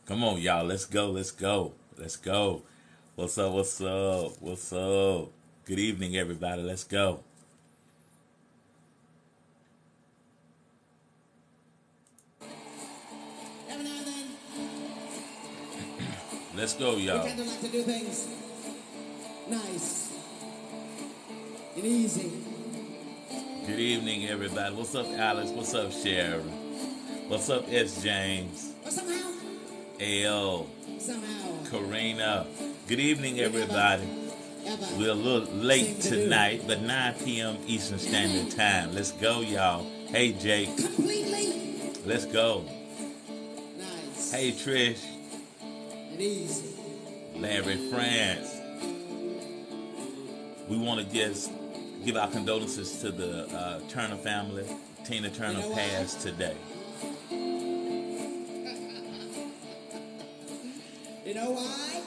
Come on, y'all. Let's go. Let's go. Let's go. What's up? What's up? What's up? Good evening, everybody. Let's go. Every now and then, Let's go, we y'all. kind of like to do things nice and easy. Good evening, everybody. What's up, Alex? What's up, Sharon? What's up, S. James? But somehow, L. somehow, Karina. Good evening, we never, everybody. ever We're a little seem late to do tonight, but 9 p.m. Eastern Standard Time. Let's go, y'all. Hey, Jake. completely Let's go. nice Hey, Trish. and easy. Larry France. We want to just give our condolences to the Turner family. Tina Turner You know passed today. You know why?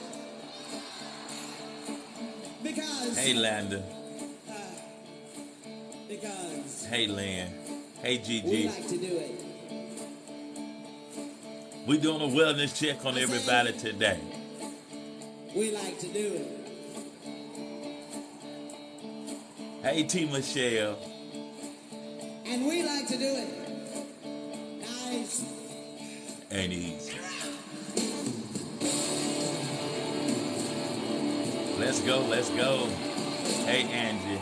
Because, Hey, Landa. because Hey, Lynn. Hey, we Gigi. like to do it. We doing a wellness check on everybody today. We like to do it. Hey, T. Michelle. And we like to do it nice. And easy. Let's go. Let's go. Hey, Angie.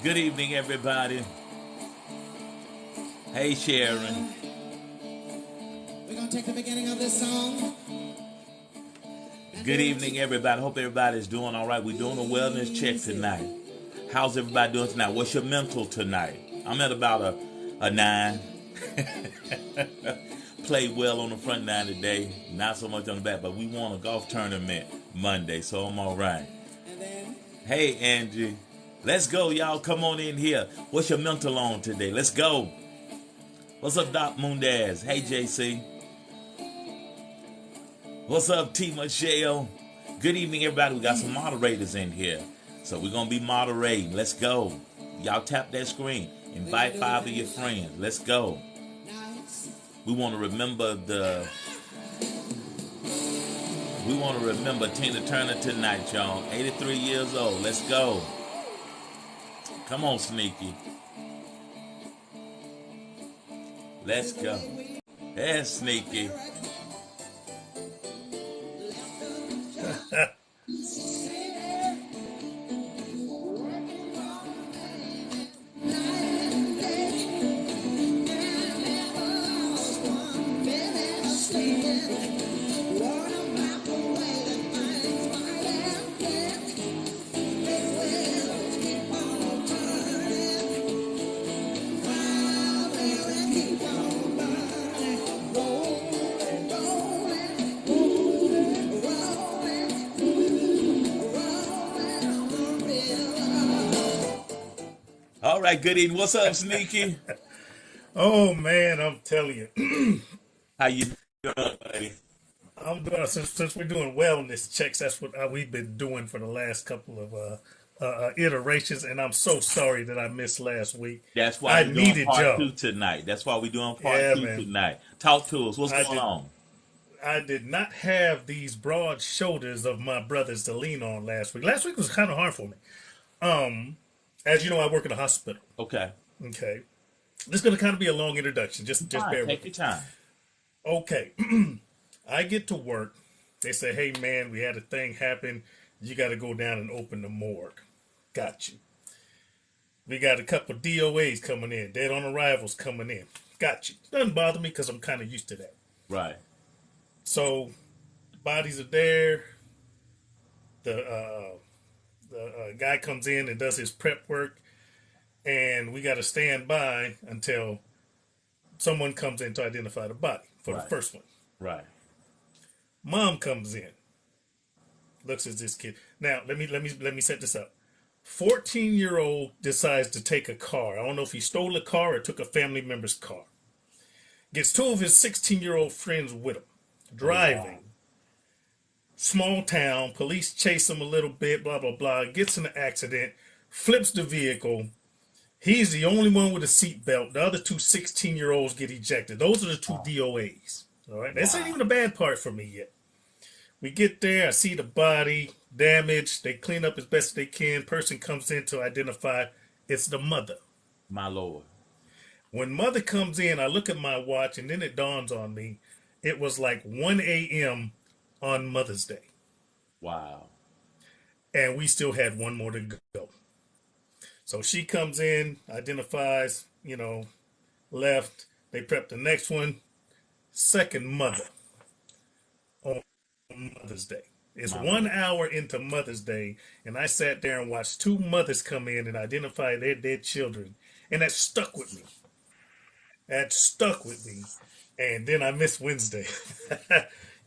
Good evening, everybody. Hey, Sharon. We're going to take the beginning of this song. Good evening, everybody. Hope everybody's doing all right. We're doing a wellness check tonight. How's everybody doing tonight? What's your mental tonight? I'm at about a 9. Played well on the front 9 today. Not so much on the back, but we won a golf tournament Monday, so I'm all right. And then, Hey, Angie. Let's go, y'all. Come on in here. What's your mental on today? Let's go. What's up, Doc Mundaz? Hey, JC. What's up, T. Michelle? Good evening, everybody. We got some moderators in here. So we're going to be moderating. Let's go. Y'all tap that screen. Invite 5 of your friends. Let's go. nice. We want to remember Tina Turner tonight, y'all. 83 years old. Let's go. Come on, Sneaky. Let's go. Yeah, Sneaky. All right, good evening. What's up, Sneaky? Oh man, I'm telling you, How you doing, buddy? I'm doing since we're doing wellness checks. That's what we've been doing for the last couple of iterations, and I'm so sorry that I missed last week. That's why I we're doing needed part 2 y'all. tonight. That's why we're doing part Yeah, 2 man. tonight. Talk to us. What's I going did. on? I did not have these broad shoulders of my brothers to lean on last week. Last week was kind of hard for me. As you know, I work in a hospital. Okay. Okay, this is going to kind of be a long introduction. Just Fine. bear Take with your me. time. Okay, I get to work. They say, "Hey, man, we had a thing happen. You got to go down and open the morgue." Got you. We got a couple of DOAs coming in, dead on arrivals coming in. Got you. Doesn't bother me because I'm kind of used to that. Right. So, bodies are there. The guy comes in and does his prep work, and we got to stand by until someone comes in to identify the body for the Right. first one. Right. Mom comes in, looks at this kid. Now, let me set this up. 14-year-old decides to take a car. I don't know if he stole a car or took a family member's car. Gets two of his 16-year-old friends with him, Oh, wow. driving. Small town, police chase him a little bit, blah, blah, blah. Gets in an accident, flips the vehicle, He's the only one with a seatbelt. The other two 16-year-olds get ejected. Those are the two Wow. DOAs. All right. This ain't Wow. even the bad part for me yet. We get there. I see the body damaged. They clean up as best they can. Person comes in to identify it's the mother. My Lord. When mother comes in, I look at my watch and then it dawns on me. It was like 1 a.m. on Mother's Day. Wow. And we still had one more to go. So she comes in, identifies, left. They prep the next one. Second mother on Mother's Day. It's My one Lord. hour into Mother's Day, and I sat there and watched two mothers come in and identify their dead children. And that stuck with me. That stuck with me. And then I missed Wednesday.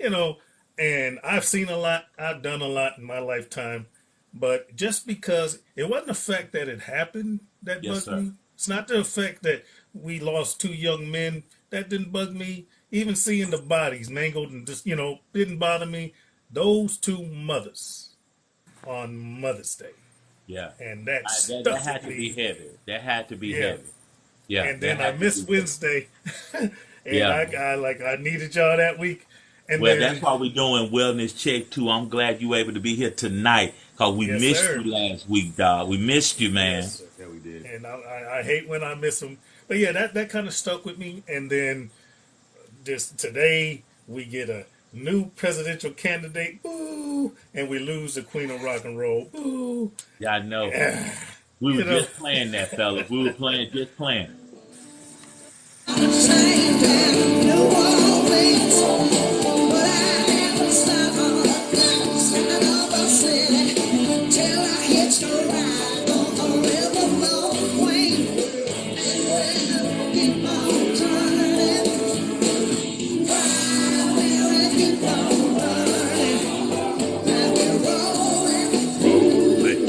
you know, and I've seen a lot, I've done a lot in my lifetime. But just because it wasn't the fact that it happened that Yes, bugged sir. me, it's not the fact that we lost two young men that didn't bug me. Even seeing the bodies mangled and just, didn't bother me. Those two mothers on Mother's Day. Yeah. And that That stuck with had to be me. heavy. That had to be Yeah. heavy. Yeah, And that then I had to be missed heavy. Wednesday. and Yeah. I needed y'all that week. And Well, that's then, why we're doing wellness check too. I'm glad you were able to be here tonight because we yes, missed you sir. last week, dog. We missed you, man. Yes, sir. Yeah, we did. And I hate when I miss them. But yeah, that kind of stuck with me. And then just today, we get a new presidential candidate. Boo! And we lose the queen of rock and roll. Boo! Yeah, I know. Yeah, We were you know. just playing that, fellas. We were playing, just playing.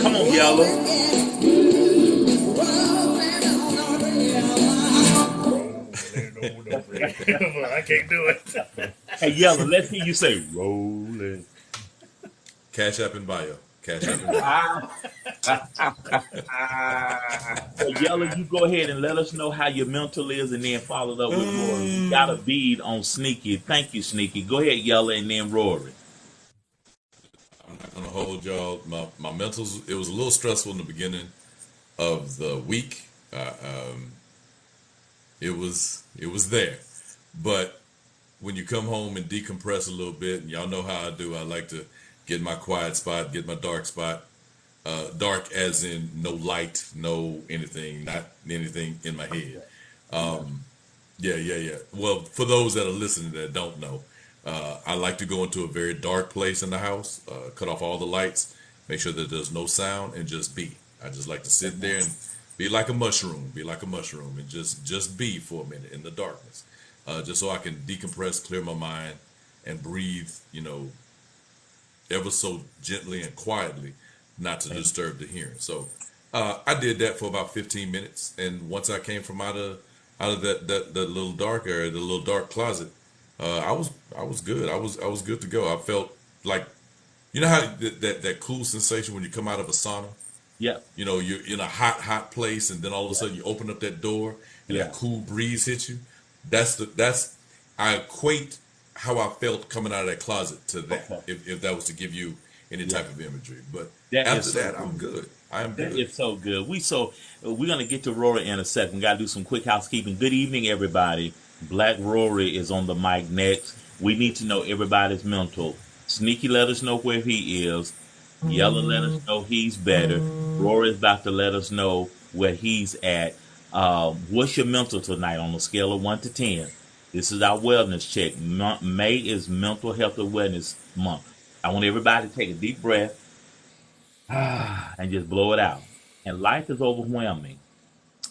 Come on, Yellow. I can't do it. Hey, Yellow, let's hear you say rolling. Cash App and bio. Cash App and bio. So, Yellow, you go ahead and let us know how your mental is and then follow it up with Rory. We got a bead on Sneaky. Thank you, Sneaky. Go ahead, Yellow, and then Rory. I'm not gonna hold y'all. My mentals. It was a little stressful in the beginning of the week. It was there, but when you come home and decompress a little bit, and y'all know how I do. I like to get my quiet spot, get my dark spot. Dark as in no light, no anything, not anything in my head. Yeah, yeah, yeah. Well, for those that are listening that don't know, I like to go into a very dark place in the house, cut off all the lights, make sure that there's no sound, and just be. I just like to sit there and be like a mushroom, and just be for a minute in the darkness, just so I can decompress, clear my mind, and breathe. Ever so gently and quietly, not to disturb the hearing. So I did that for about 15 minutes, and once I came from out of that little dark area, the little dark closet, I was good. I was good to go. I felt like how that cool sensation when you come out of a sauna. Yep. You're in a hot place, and then all of a sudden you open up that door, and Yeah. that cool breeze hits you. That's I equate how I felt coming out of that closet to that. Okay. If that was to give you any Yeah. type of imagery, but That is after so that, I'm good. good. I am That good. is so good. We're gonna get to Rory in a second. We gotta do some quick housekeeping. Good evening, everybody. Black Rory is on the mic next. We need to know everybody's mental. Sneaky let us know where he is. Yellow let us know he's better. Rory is about to let us know where he's at. What's your mental tonight on a scale of 1 to 10? This is our wellness check. May is Mental Health Awareness Month. I want everybody to take a deep breath and just blow it out. And life is overwhelming.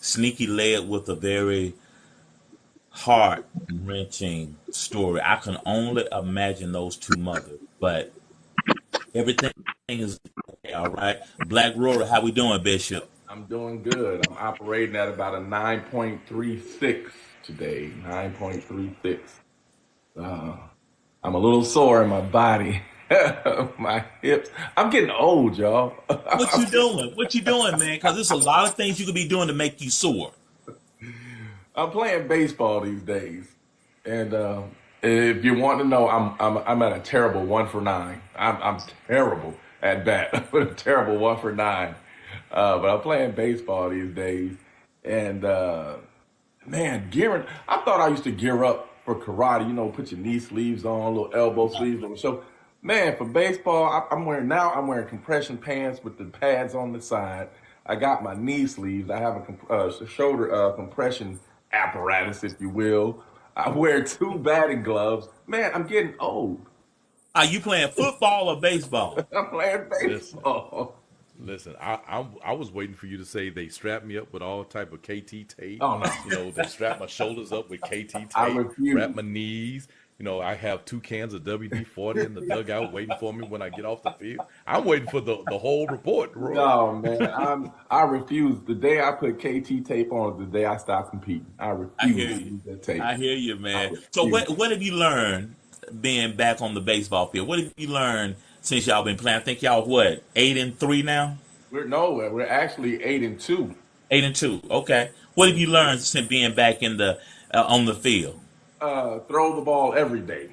Sneaky led with a very heart wrenching story. I can only imagine those two mothers, but everything is okay, all right. Black Rory, how we doing, Bishop? I'm doing good. I'm operating at about a 9.36 today. 9.36. Uh, I'm a little sore in my body. My hips. I'm getting old, y'all. What you doing? What you doing, man? Because there's a lot of things you could be doing to make you sore. I'm playing baseball these days, and if you want to know, I'm at a terrible 1 for 9. I'm terrible at bat. I'm a terrible 1 for 9. But I'm playing baseball these days, and man, gearing. I thought I used to gear up for karate. You know, put your knee sleeves on, little elbow sleeves on the show. Man, for baseball, I'm wearing now. I'm wearing compression pants with the pads on the side. I got my knee sleeves. I have a shoulder compression apparatus, if you will. I wear two batting gloves. Man, I'm getting old. Are you playing football or baseball? I'm playing Listen, baseball. listen. I was waiting for you to say they strapped me up with all type of KT tape. Oh no, They strapped my shoulders up with KT I tape, wrap refuse. my knees. I have 2 cans of WD-40 in the dugout waiting for me when I get off the field. I'm waiting for the whole report, Roy. No, man, I refuse. The day I put KT tape on is the day I stop competing. I I refuse hear to you. use that tape. I hear you, I man. So refuse. what have you learned being back on the baseball field? What have you learned since y'all been playing? I think y'all what 8-3 now. We're nowhere. We're actually 8-2. 8-2. Okay. What have you learned since being back in the on the field? Throw the ball every day.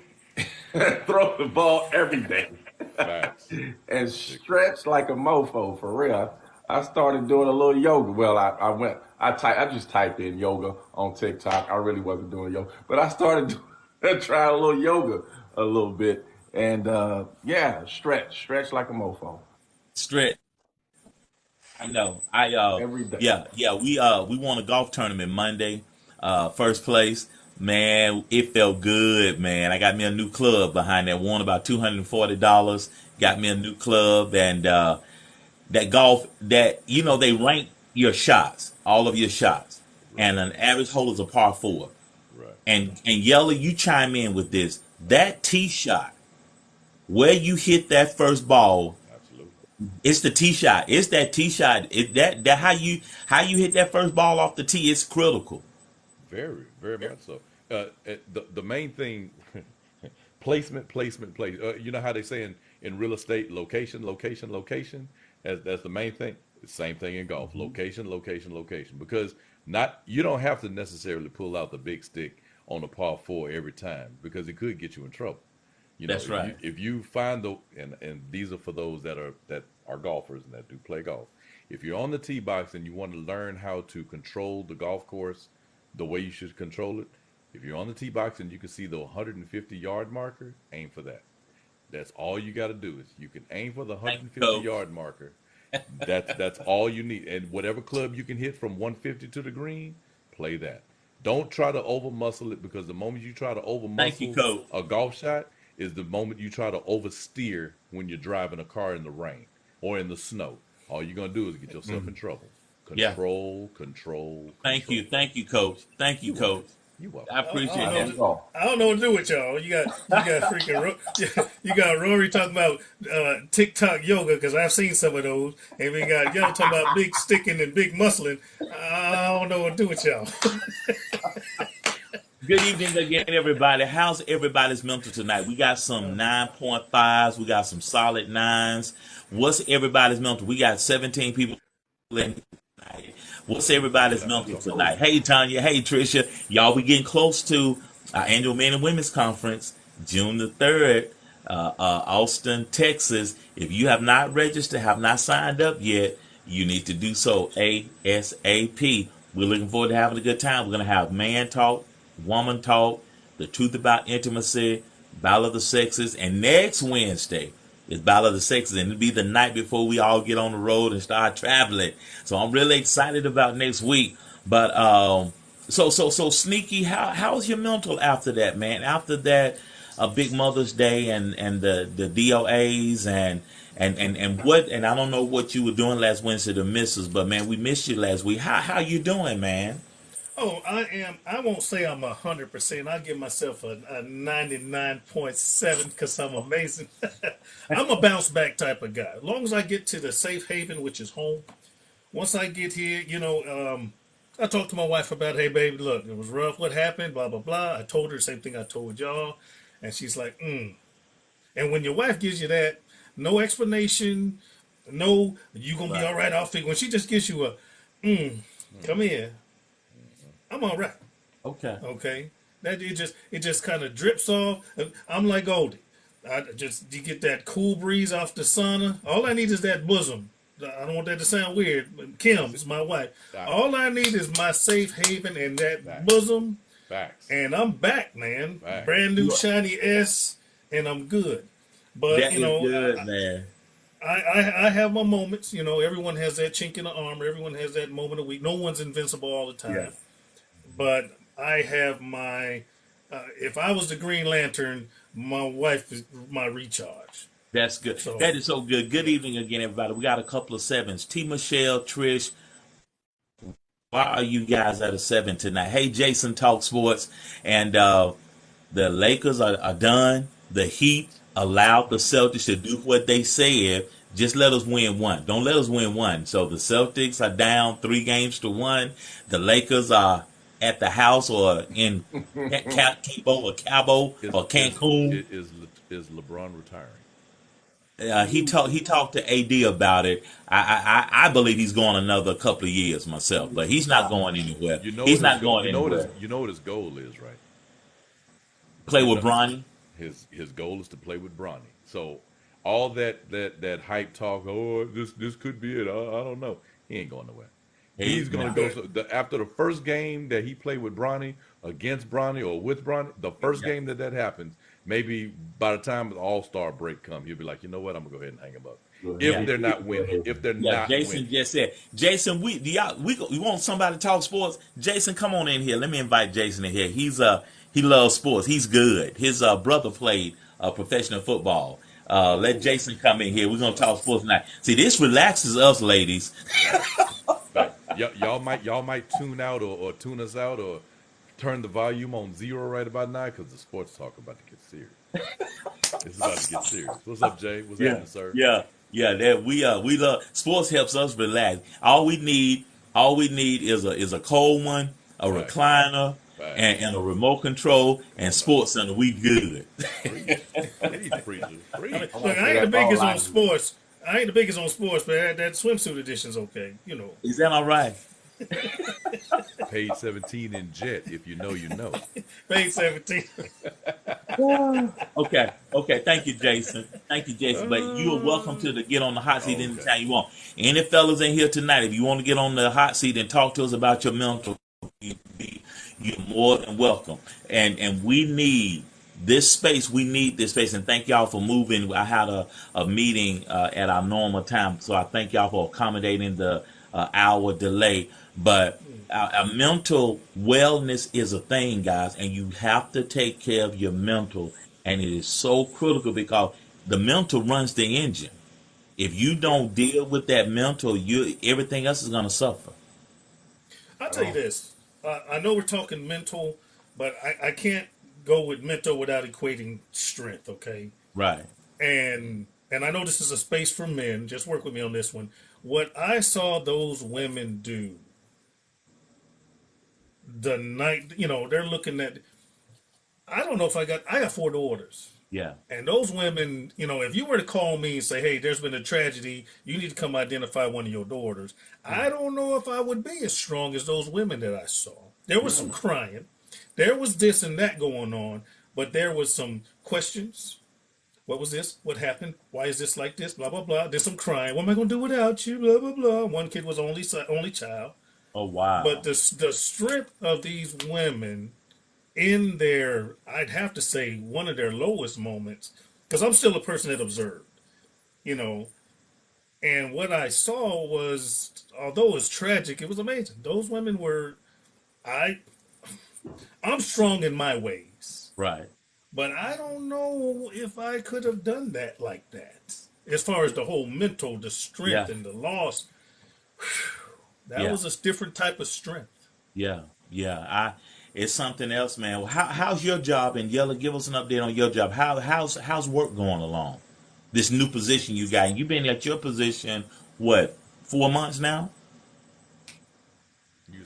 Throw the ball every day. Facts. And Big stretch like a mofo for real. I started doing a little yoga. Well, I just typed in yoga on TikTok. I really wasn't doing yoga, but I started trying a little yoga a little bit, and yeah, stretch like a mofo Stretch. I know. every day. Yeah, we won a golf tournament Monday. First place. Man, it felt good, man. I got me a new club behind that. Won about $240. Got me a new club and that golf that they rank your shots, all of your shots. right, And an average hole is a par four. right. And Yella, you chime in with this. That tee shot, where you hit that first ball, Absolutely. it's the tee shot. It's that tee shot. That how you hit that first ball off the tee is critical. Very, very much so. The main thing, placement, placement, place. You know how they say in real estate, location, location, location. That's the main thing. Same thing in golf. Location, location, location. Because not you don't have to necessarily pull out the big stick on a par four every time because it could get you in trouble. That's If right. you find the and these are for those that are golfers and that do play golf. If you're on the tee box and you want to learn how to control the golf course the way you should control it, if you're on the tee box and you can see the 150-yard marker, aim for that. That's all you got to do is you can aim for the Thank you, 150 coach. yard marker. That's all you need. And whatever club you can hit from 150 to the green, play that. Don't try to over muscle it because the moment you try to over Thank you, muscle coach. a golf shot is the moment you try to oversteer when you're driving a car in the rain or in the snow. All you're gonna do is get yourself in trouble. Yeah. Control, control, Thank you. control. Thank you, coach. Thank you, You welcome. coach. You welcome. I I appreciate don't That's that. know. all. I don't know what to do with y'all. You got freaking you got Rory talking about TikTok yoga because I've seen some of those, and we got y'all talking about big sticking and big muscling. I don't know what to do with y'all. Good evening again, everybody. How's everybody's mental tonight? We got some 9.5s. We got some solid nines. What's everybody's mental? We got 17 people in tonight. What's everybody's mental tonight? Hey, Tanya. Hey, Tricia. Y'all, we getting close to our annual Men and Women's Conference, June the 3rd, Austin, Texas. If you have not registered, have not signed up yet, you need to do so ASAP. We're looking forward to having a good time. We're going to have man talk, woman talk, the truth about intimacy, battle of the sexes, and next Wednesday is battle of the sexes, and it'll be the night before we all get on the road and start traveling. So I'm really excited about next week. But so sneaky. How's your mental after that, man? After that, a big Mother's Day and the DOAs and what and I don't know what you were doing last Wednesday to miss us, but man, we missed you last week. How you doing, man? Oh, I am. I won't say I'm 100%. I'll give myself a 99.7 because I'm amazing. I'm a bounce back type of guy. As long as I get to the safe haven, which is home. Once I get here, I talked to my wife about, hey, baby, look, it was rough. What happened? Blah blah blah. I told her the same thing I told y'all, and she's like, And when your wife gives you that, no explanation, no, you gonna be Right. all right. I'll figure. When she just gives you a, come here, I'm all right. Okay. Okay, that it just kind of drips off. I'm like Goldie. I just you get that cool breeze off the sauna. All I need is that bosom. I don't want that to sound weird, but Kim is my wife. Facts. All I need is my safe haven and that Facts. bosom, Facts. and I'm back, man. Facts. Brand new You- shiny S, and I'm good. But That is good, man. I have my moments. Everyone has that chink in the armor. Everyone has that moment of weak. No one's invincible all the time. Yeah. But I have my. If I was the Green Lantern, my wife is my recharge. That's good. So That is so good. Good evening again, everybody. We got a couple of sevens. T. Michelle, Trish, why are you guys at a seven tonight? Hey, Jason, Talk Sports. And the Lakers are done. The Heat allowed the Celtics to do what they said. Just let us win one. Don't let us win one. So the Celtics are down 3-1. The Lakers are at the house or in Cabo or Cancun. Is LeBron retiring? He talked to AD about it. I believe he's going another couple of years myself, but he's not going anywhere. You know He's what his not goal, going anywhere. you know what his goal is, right? Play with Bronny. His goal is to play with Bronny. So all that hype talk, oh, this could be it. I don't know. He ain't going nowhere. He's going to go after the first game that he played with Bronny, against Bronny or with Bronny. The first game that happens, maybe by the time the All-Star break comes, he'll be like, you know what, I'm gonna go ahead and hang him up. If they're not winning, Jason winning. just said, Jason, we want somebody to talk sports. Jason, come on in here. Let me invite Jason in here. He loves sports. He's good. His brother played professional football. Let Jason come in here. We're gonna talk sports tonight. See, this relaxes us, ladies. Y'all might tune out or tune us out or turn the volume on 0 right about now because the sports talk about to get serious. It's about to get serious. What's up, Jay? What's happening, sir? Yeah. That we love sports. Helps us relax. All we need is a cold one, a Right. recliner, Right. and a remote control and Sports Center. We good. Preach, preacher. Preach. Look, I ain't the biggest on sports. But that swimsuit edition's okay. Is that all right? Page 17 in jet. If you know, you know. Page 17. Okay. Thank you, Jason. But you are welcome to get on the hot seat anytime you want. Any fellas in here tonight, if you want to get on the hot seat and talk to us about your mental, you're more than welcome. And we need this space. We need this space. And thank y'all for moving. I had a meeting at our normal time, so I thank y'all for accommodating the hour delay. But our mental wellness is a thing, guys, and you have to take care of your mental. And it is so critical because the mental runs the engine. If you don't deal with that mental, everything else is going to suffer. I'll tell you this. I know we're talking mental, but I can't go with mental without equating strength, okay? Right. And I know this is a space for men. Just work with me on this one. What I saw those women do the night, they're looking at, I don't know if I got 4 daughters. Yeah. And those women, if you were to call me and say, hey, there's been a tragedy, you need to come identify one of your daughters, I don't know if I would be as strong as those women that I saw. There was some crying. There was this and that going on, but there was some questions. What was this? What happened? Why is this like this? Blah, blah, blah. There's some crying. What am I going to do without you? Blah, blah, blah. One kid was only child. Oh, wow. But the strength of these women in their, I'd have to say, one of their lowest moments, because I'm still a person that observed, and what I saw was, although it was tragic, it was amazing. Those women were, I'm strong in my ways, Right. but I don't know if I could have done that like that. As far as the whole mental, the strength and the loss, that was a different type of strength. Yeah. It's something else, man. How's your job? And Yella, give us an update on your job. How's work going along? This new position you got. You've been at your position, what, 4 months now? You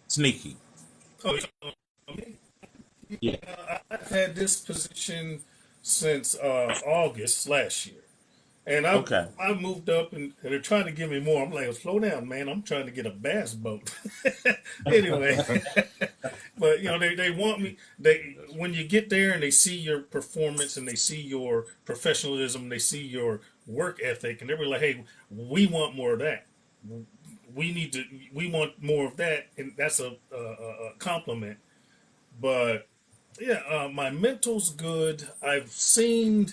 Sneaky. Oh, okay. Yeah. I've had this position since August last year. And Okay. I moved up and they're trying to give me more. I'm like, slow down, man. I'm trying to get a bass boat. Anyway, but they want me. They when you get there and they see your performance and they see your professionalism, they see your work ethic, and they're like, hey, we want more of that. We want more of that, and that's a compliment. But yeah, my mental's good. I've seen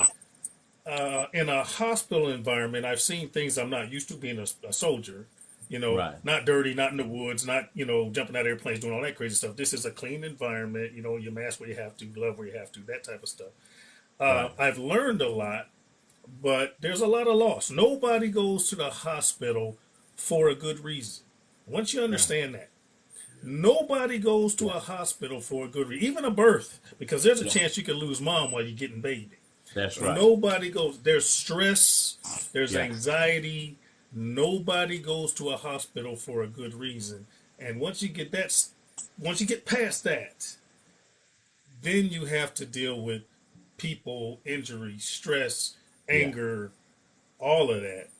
in a hospital environment, I've seen things I'm not used to being a soldier. Right. Not dirty, not in the woods, not jumping out of airplanes, doing all that crazy stuff. This is a clean environment. You mask where you have to, glove where you have to, that type of stuff. Right. I've learned a lot, but there's a lot of loss. Nobody goes to the hospital for a good reason. Once you Yeah. understand that, nobody goes to Yeah. a hospital for a good reason, even a birth, because there's a Yeah. chance you could lose mom while you're getting baby. That's right. Nobody goes. There's stress. There's Yeah. anxiety. Nobody goes to a hospital for a good reason. And once you get past that, then you have to deal with people, injury, stress, Yeah. anger, all of that.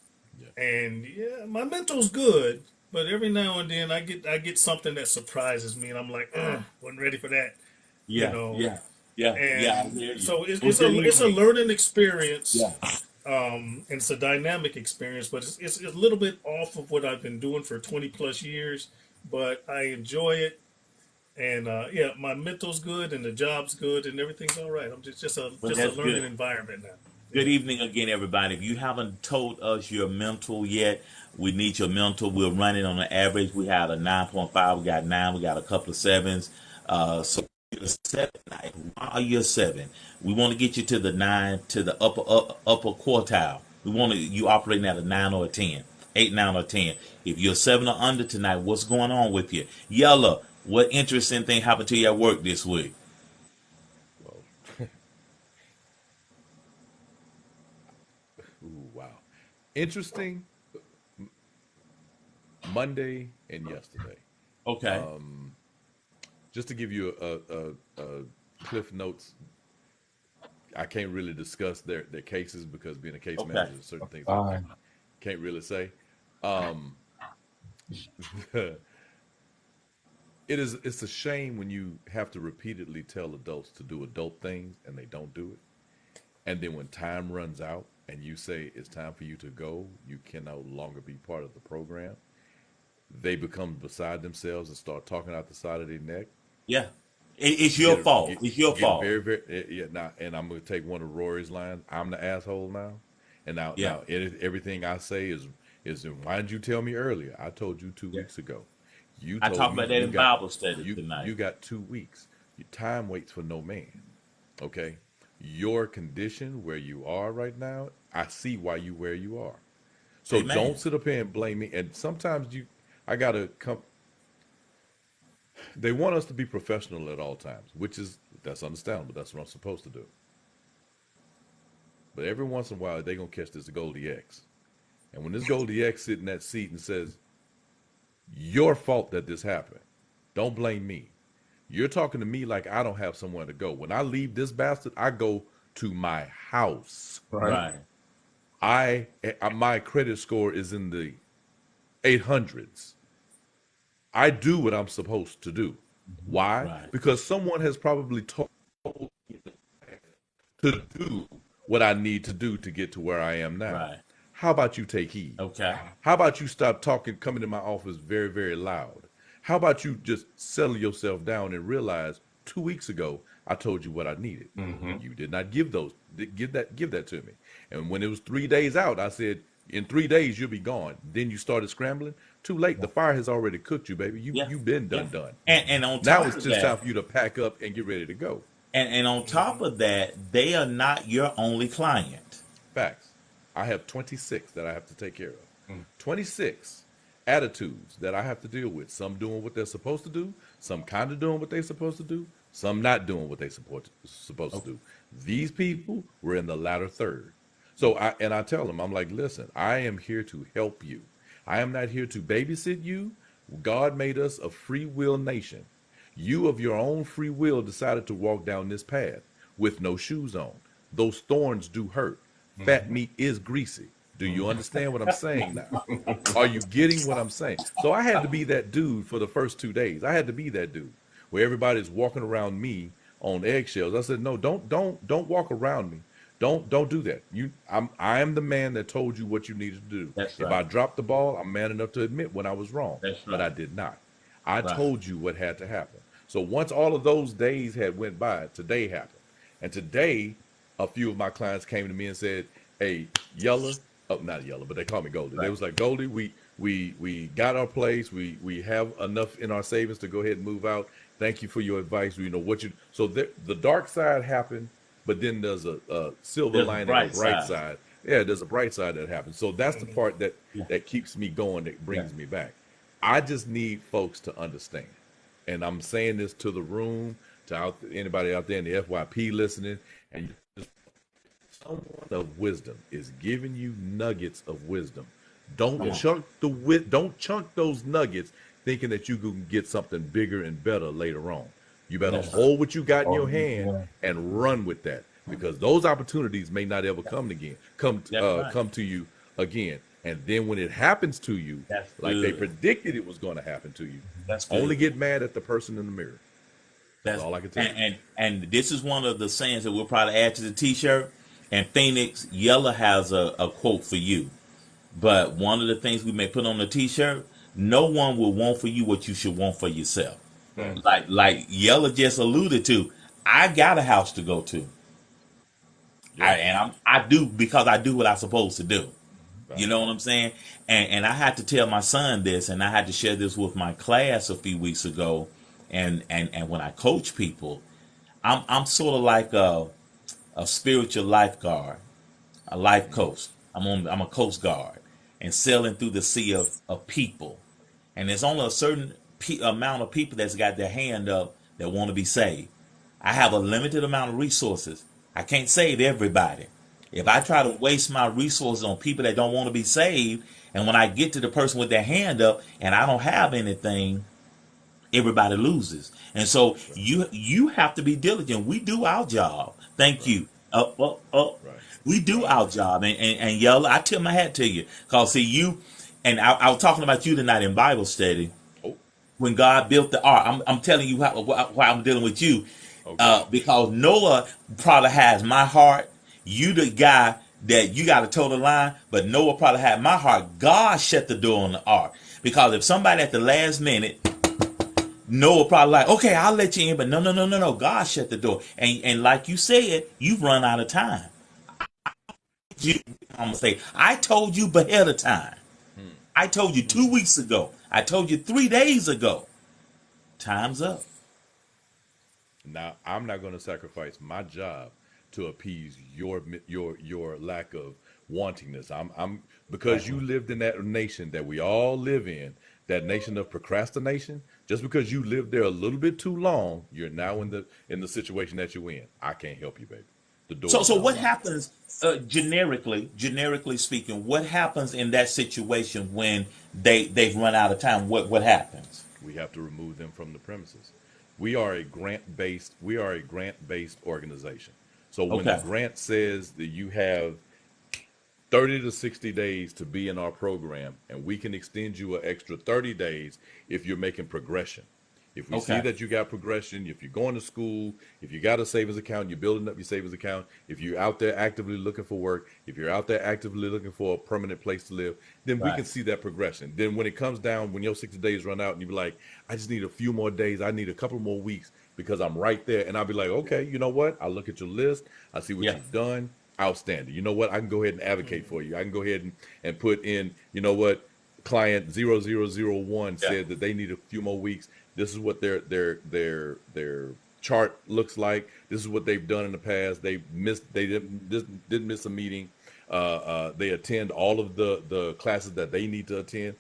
Yeah. And yeah, my mental's good, but every now and then I get something that surprises me, and I'm like, wasn't ready for that, you Yeah. know. Yeah. Yeah. Yeah. I And hear you. so Well, good it's a evening. learning experience. Yeah. And it's a dynamic experience, but it's a little bit off of what I've been doing for 20 plus years. But I enjoy it, and yeah, my mental's good, and the job's good, and everything's all right. I'm Well, just a that's learning good. environment now. Good Yeah. evening again, everybody. If you haven't told us your mental yet, we need your mental. We're running on an average. We had a 9.5. We got 9. We got a couple of 7s. So you're a 7 tonight. Why are you a 7? We want to get you to the 9, to the upper quartile. We want you operating at a 9 or a 10. 8, 9, or 10. If you're a 7 or under tonight, what's going on with you? Yella, what interesting thing happened to you at work this week? Well, ooh, wow. Interesting. Monday and yesterday. Okay. Just to give you a cliff notes, I can't really discuss their cases because being a case Okay. manager, there's certain things I Fine. can't really say. Um, it's a shame when you have to repeatedly tell adults to do adult things and they don't do it. And then when time runs out and you say it's time for you to go, you can no longer be part of the program. They become beside themselves and start talking out the side of their neck. Yeah. It's your fault. It's your Get fault. very, very, yeah. Now, and I'm going to take one of Rory's lines. I'm the asshole now, and Yeah. everything I say is why didn't you tell me earlier? I told you two Yeah. weeks ago. You I told talked about that you in got Bible study tonight. you got 2 weeks. Your time waits for no man. Okay, your condition where you are right now, I see why you where you are. So Amen. don't sit up here and blame me. And sometimes I gotta come. They want us to be professional at all times, that's understandable. That's what I'm supposed to do. But every once in a while, they're gonna catch this Goldie X. And when this Goldie X sit in that seat and says, "Your fault that this happened. Don't blame me. You're talking to me like I don't have somewhere to go. When I leave this bastard, I go to my house. Right. Right. My credit score is in the 800s. I do what I'm supposed to do. Why? Right. Because someone has probably told me to do what I need to do to get to where I am now. Right. How about you take heed? Okay. How about you stop talking, coming to my office very, very loud? How about you just settle yourself down and realize 2 weeks ago I told you what I needed. You did not give that to me. And when it was 3 days out, I said, in 3 days you'll be gone. Then you started scrambling. Too late. The fire has already cooked you, baby. Yeah. You've been Yeah. done. And on Now top it's of just time that, for you to pack up and get ready to go. and on top of that, they are not your only client. Facts. I have 26 that I have to take care of. 26 attitudes that I have to deal with. Some doing what they're supposed to do, some kind of doing what they're supposed to do, some not doing what they're supposed to do. These people were in the latter third. So I tell them, I'm like, listen, I am here to help you. I am not here to babysit you. God made us a free will nation. You of your own free will decided to walk down this path with no shoes on. those thorns do hurt. Fat meat is greasy. Do you understand what I'm saying now? Are you getting what I'm saying? So I had to be that dude for the first 2 days. I had to be that dude where everybody's walking around me on eggshells. I said, no, don't walk around me. Don't do that. I am the man that told you what you needed to do. That's If right. I dropped the ball, I'm man enough to admit when I was wrong. That's But I right. did not. I Right. told you what had to happen. So once all of those days had went by, today happened. And today, a few of my clients came to me and said, "Hey, Yella, oh not Yella, but they call me Goldie. They Right. was like, Goldie, we got our place. We have enough in our savings to go ahead and move out. Thank you for your advice. You know what you so the dark side happened, but then there's a silver There's a lining, a bright bright side. side. Yeah, there's a bright side that happens. So that's the part that Yeah. that keeps me going, that Yeah. brings me back. I just need folks to understand, and I'm saying this to the room, anybody out there in the FYP listening, and someone of wisdom is giving you nuggets of wisdom. Come on. Don't chunk those nuggets thinking that you can get something bigger and better later on. You better That's right. hold what you got in Oh, your hand yeah. and run with that, because those opportunities may not ever That's right. come to you again. And then when it happens to you, That's like they good. predicted it was going to happen to you, That's good. only get mad at the person in the mirror. That's all I can tell you. And this is one of the sayings that we'll probably add to the T-shirt. And Phoenix, Yella has a quote for you. But one of the things we may put on the T-shirt: no one will want for you what you should want for yourself. Like Yella just alluded to, I got a house to go to. Yeah. I do, because I do what I'm supposed to do. You Right. know what I'm saying? And I had to tell my son this, and I had to share this with my class a few weeks ago. And when I coach people, I'm sort of like a spiritual lifeguard, a life coach. I'm a coast guard, and sailing through the sea of people. And there's only a certain amount of people that's got their hand up that want to be saved. I have a limited amount of resources. I can't save everybody. If I try to waste my resources on people that don't want to be saved, and when I get to the person with their hand up and I don't have anything, everybody loses. And so you have to be diligent. We do our job. Thank Right. you. Up, up, up. Right. We do Right. our job. And Yella, I tip my hat to you. Because see, you, and I was talking about you tonight in Bible study. Oh, When God built the ark, I'm telling you why I'm dealing with you. okay. Because Noah probably has my heart. You the guy that you got to toe the line, but Noah probably had my heart. God shut the door on the ark. Because if somebody at the last minute, Noah probably like, okay, I'll let you in, but no. God shut the door. And like you said, you've run out of time. You, I'm gonna say, I told you ahead of time. I told you 2 weeks ago. I told you 3 days ago. Time's up. Now I'm not going to sacrifice my job to appease your lack of wantingness. I'm because you lived in that nation that we all live in, that nation of procrastination. Just because you lived there a little bit too long, you're now in the situation that you're in. I can't help you, baby. The door is So now what locked. happens, generically speaking? What happens in that situation when they've run out of time? What happens? We have to remove them from the premises. We are a grant based organization. So when the Okay. grant says that you have 30 to 60 days to be in our program, and we can extend you an extra 30 days if you're making progression. If we see Okay. that you got progression, if you're going to school, if you got a savings account, you're building up your savings account, if you're out there actively looking for work, if you're out there actively looking for a permanent place to live, then we Right. can see that progression. Then when it comes down, when your 60 days run out and you're like, I just need a few more days, I need a couple more weeks because I'm right there. And I'll be like, okay, you know what? I look at your list, I see what Yeah. you've done. Outstanding. You know what? I can go ahead and advocate for you. I can go ahead and put in, you know what? Client 0001 Yeah. said that they need a few more weeks. This is what their chart looks like. This is what they've done in the past. They didn't miss a meeting. They attend all of the classes that they need to attend.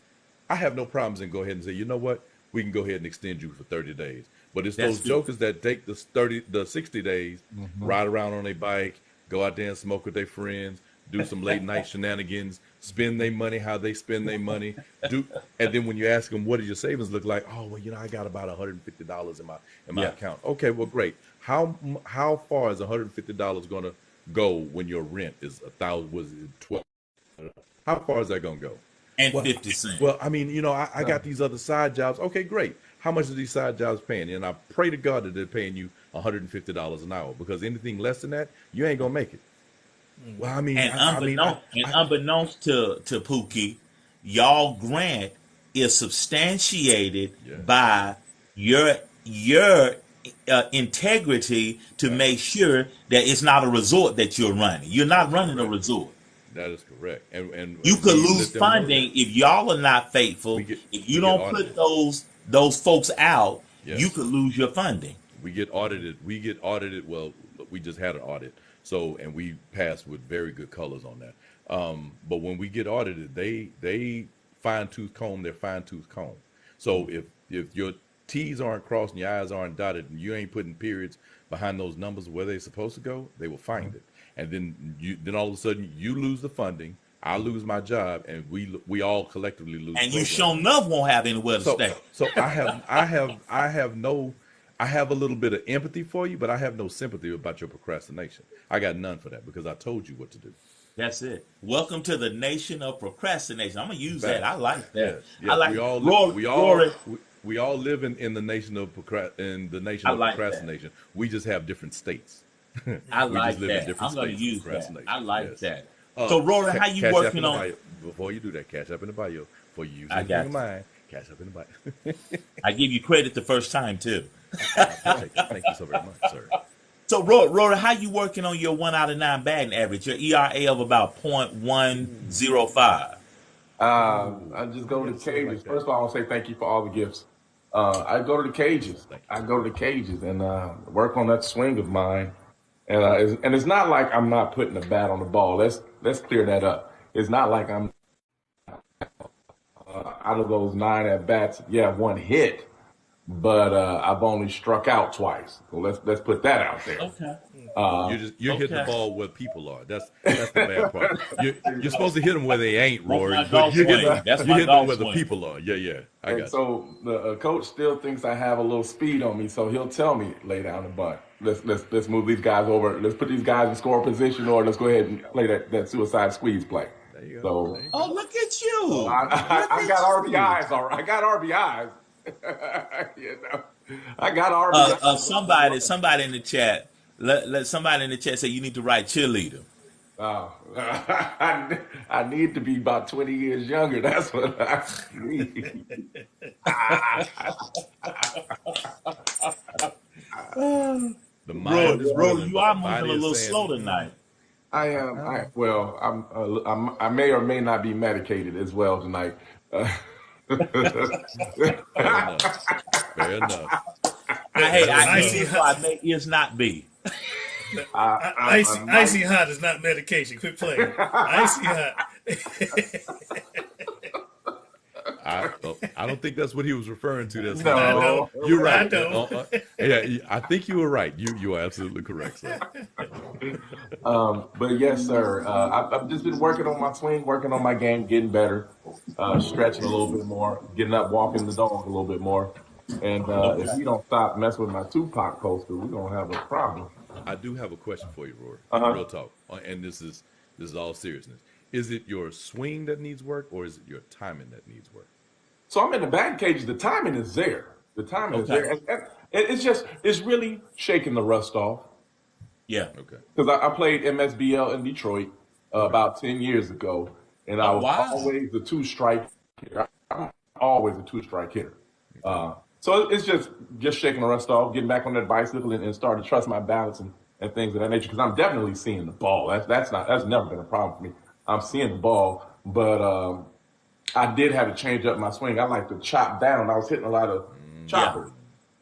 I have no problems in go ahead and say, you know what? We can go ahead and extend you for 30 days. But it's That's those good. jokers that take the 60 days, ride around on their bike, go out there and smoke with their friends, do some late night shenanigans, spend their money how they spend their money. And then when you ask them, what does your savings look like? Oh, well, I got about $150 in my Yeah. account. Okay, well, great. How far is $150 going to go when your rent is 1,000? Was it 12? How far is that gonna go? And Well, 50 cents. well, I mean, I got these other side jobs. Okay, great. How much are these side jobs paying? And I pray to God that they're paying you $150 an hour, because anything less than that, you ain't gonna make it. Well, I mean, And unbeknownst to Pookie, y'all grant is substantiated yeah, by your integrity to right. make sure that it's not a resort that you're running. You're not That's running a correct. resort. That is correct. You And could we lose let them know that funding if y'all are not we faithful. get If we you get don't put audited. those folks out, you Yes. could lose your funding. We get audited. We get audited. Well, we just had an audit, so and we passed with very good colors on that. But when we get audited, they fine tooth comb their fine tooth comb. So if your T's aren't crossed and your I's aren't dotted, and you ain't putting periods behind those numbers where they're supposed to go, they will find it. And then all of a sudden you lose the funding, I lose my job, and we all collectively lose the And you program. sure enough won't have anywhere to So stay. so I have a little bit of empathy for you, but I have no sympathy about your procrastination. I got none for that, because I told you what to do. That's it. Welcome to the nation of procrastination. I'm gonna use that. I Facts. like that. Yes, I yes. like Rory. We all live in the nation of I like that. procrastination. We just have different states. I We just like live in that. different I'm gonna states of use that. I procrastination. like Yes. that. So Rory, how you Cash app in working the on? bio. Before you do that, cash up in the bio. Before you use I anything got of you. mine, cash up in the bio. I give you credit the first time too. I appreciate that. Thank you so very much, sir. So Rory, how you working on your 1 out of 9 batting average? Your ERA of about .105. Ooh, I just go to the yes, sir, cages. like that. First of all, I want to say thank you for all the gifts. I go to the cages. Thank you. I go to the cages and work on that swing of mine. And it's not like I'm not putting the bat on the ball. Let's clear that up. It's not like I'm out of those 9 at bats. Yeah, one hit, but I've only struck out twice. So let's put that out there. Okay. You're hitting the Okay. ball where people are. That's the bad part. You're supposed to hit them where they ain't, That's Rory, my but golf swing. That's you're my hitting them golf where the swing. people are. Yeah, yeah. I And got you. so the coach still thinks I have a little speed on me, so he'll tell me lay down the bunt. Let's move these guys over. Let's put these guys in score position, or let's go ahead and play that suicide squeeze play. There you go. So, There you Oh, go. look at so you! Look I at got you! RBIs, all right. I got RBIs. you know, I got RBIs. Somebody in the chat. Let somebody in the chat say you need to write cheerleader. I need to be about 20 years younger. That's what I need. The Rory, mind is Rory, willing, you but are the moving a body is little saying, slow tonight. I am. Well, I may or may not be medicated as well tonight. fair enough. Fair enough. Hey, The I icy is so hot, I may is not be. icy, I icy might. hot is not medication. Quit playing. Icy hot. I don't think that's what he was referring to. That's I hot, know. but you're I right. know. Yeah, I think you were right. You are absolutely correct, sir. But yes, sir. I've just been working on my swing, working on my game, getting better, stretching a little bit more, getting up, walking the dog a little bit more. And if Okay. we don't stop messing with my Tupac poster, we're gonna have a problem. I do have a question for you, Rory. Uh-huh. Real talk, and this is all seriousness. Is it your swing that needs work, or is it your timing that needs work? So I'm in the batting cages. The timing is there. The timing is Okay. there. And it's really shaking the rust off. Yeah. Okay. Because I played MSBL in Detroit about 10 years ago, and I Oh was wow. always a two-strike hitter. I'm always a two-strike hitter. So it's just shaking the rust off, getting back on that bicycle, and starting to trust my balance and things of that nature. Because I'm definitely seeing the ball. That's never been a problem for me. I'm seeing the ball, but I did have to change up my swing. I like to chop down. I was hitting a lot of Yeah. choppers,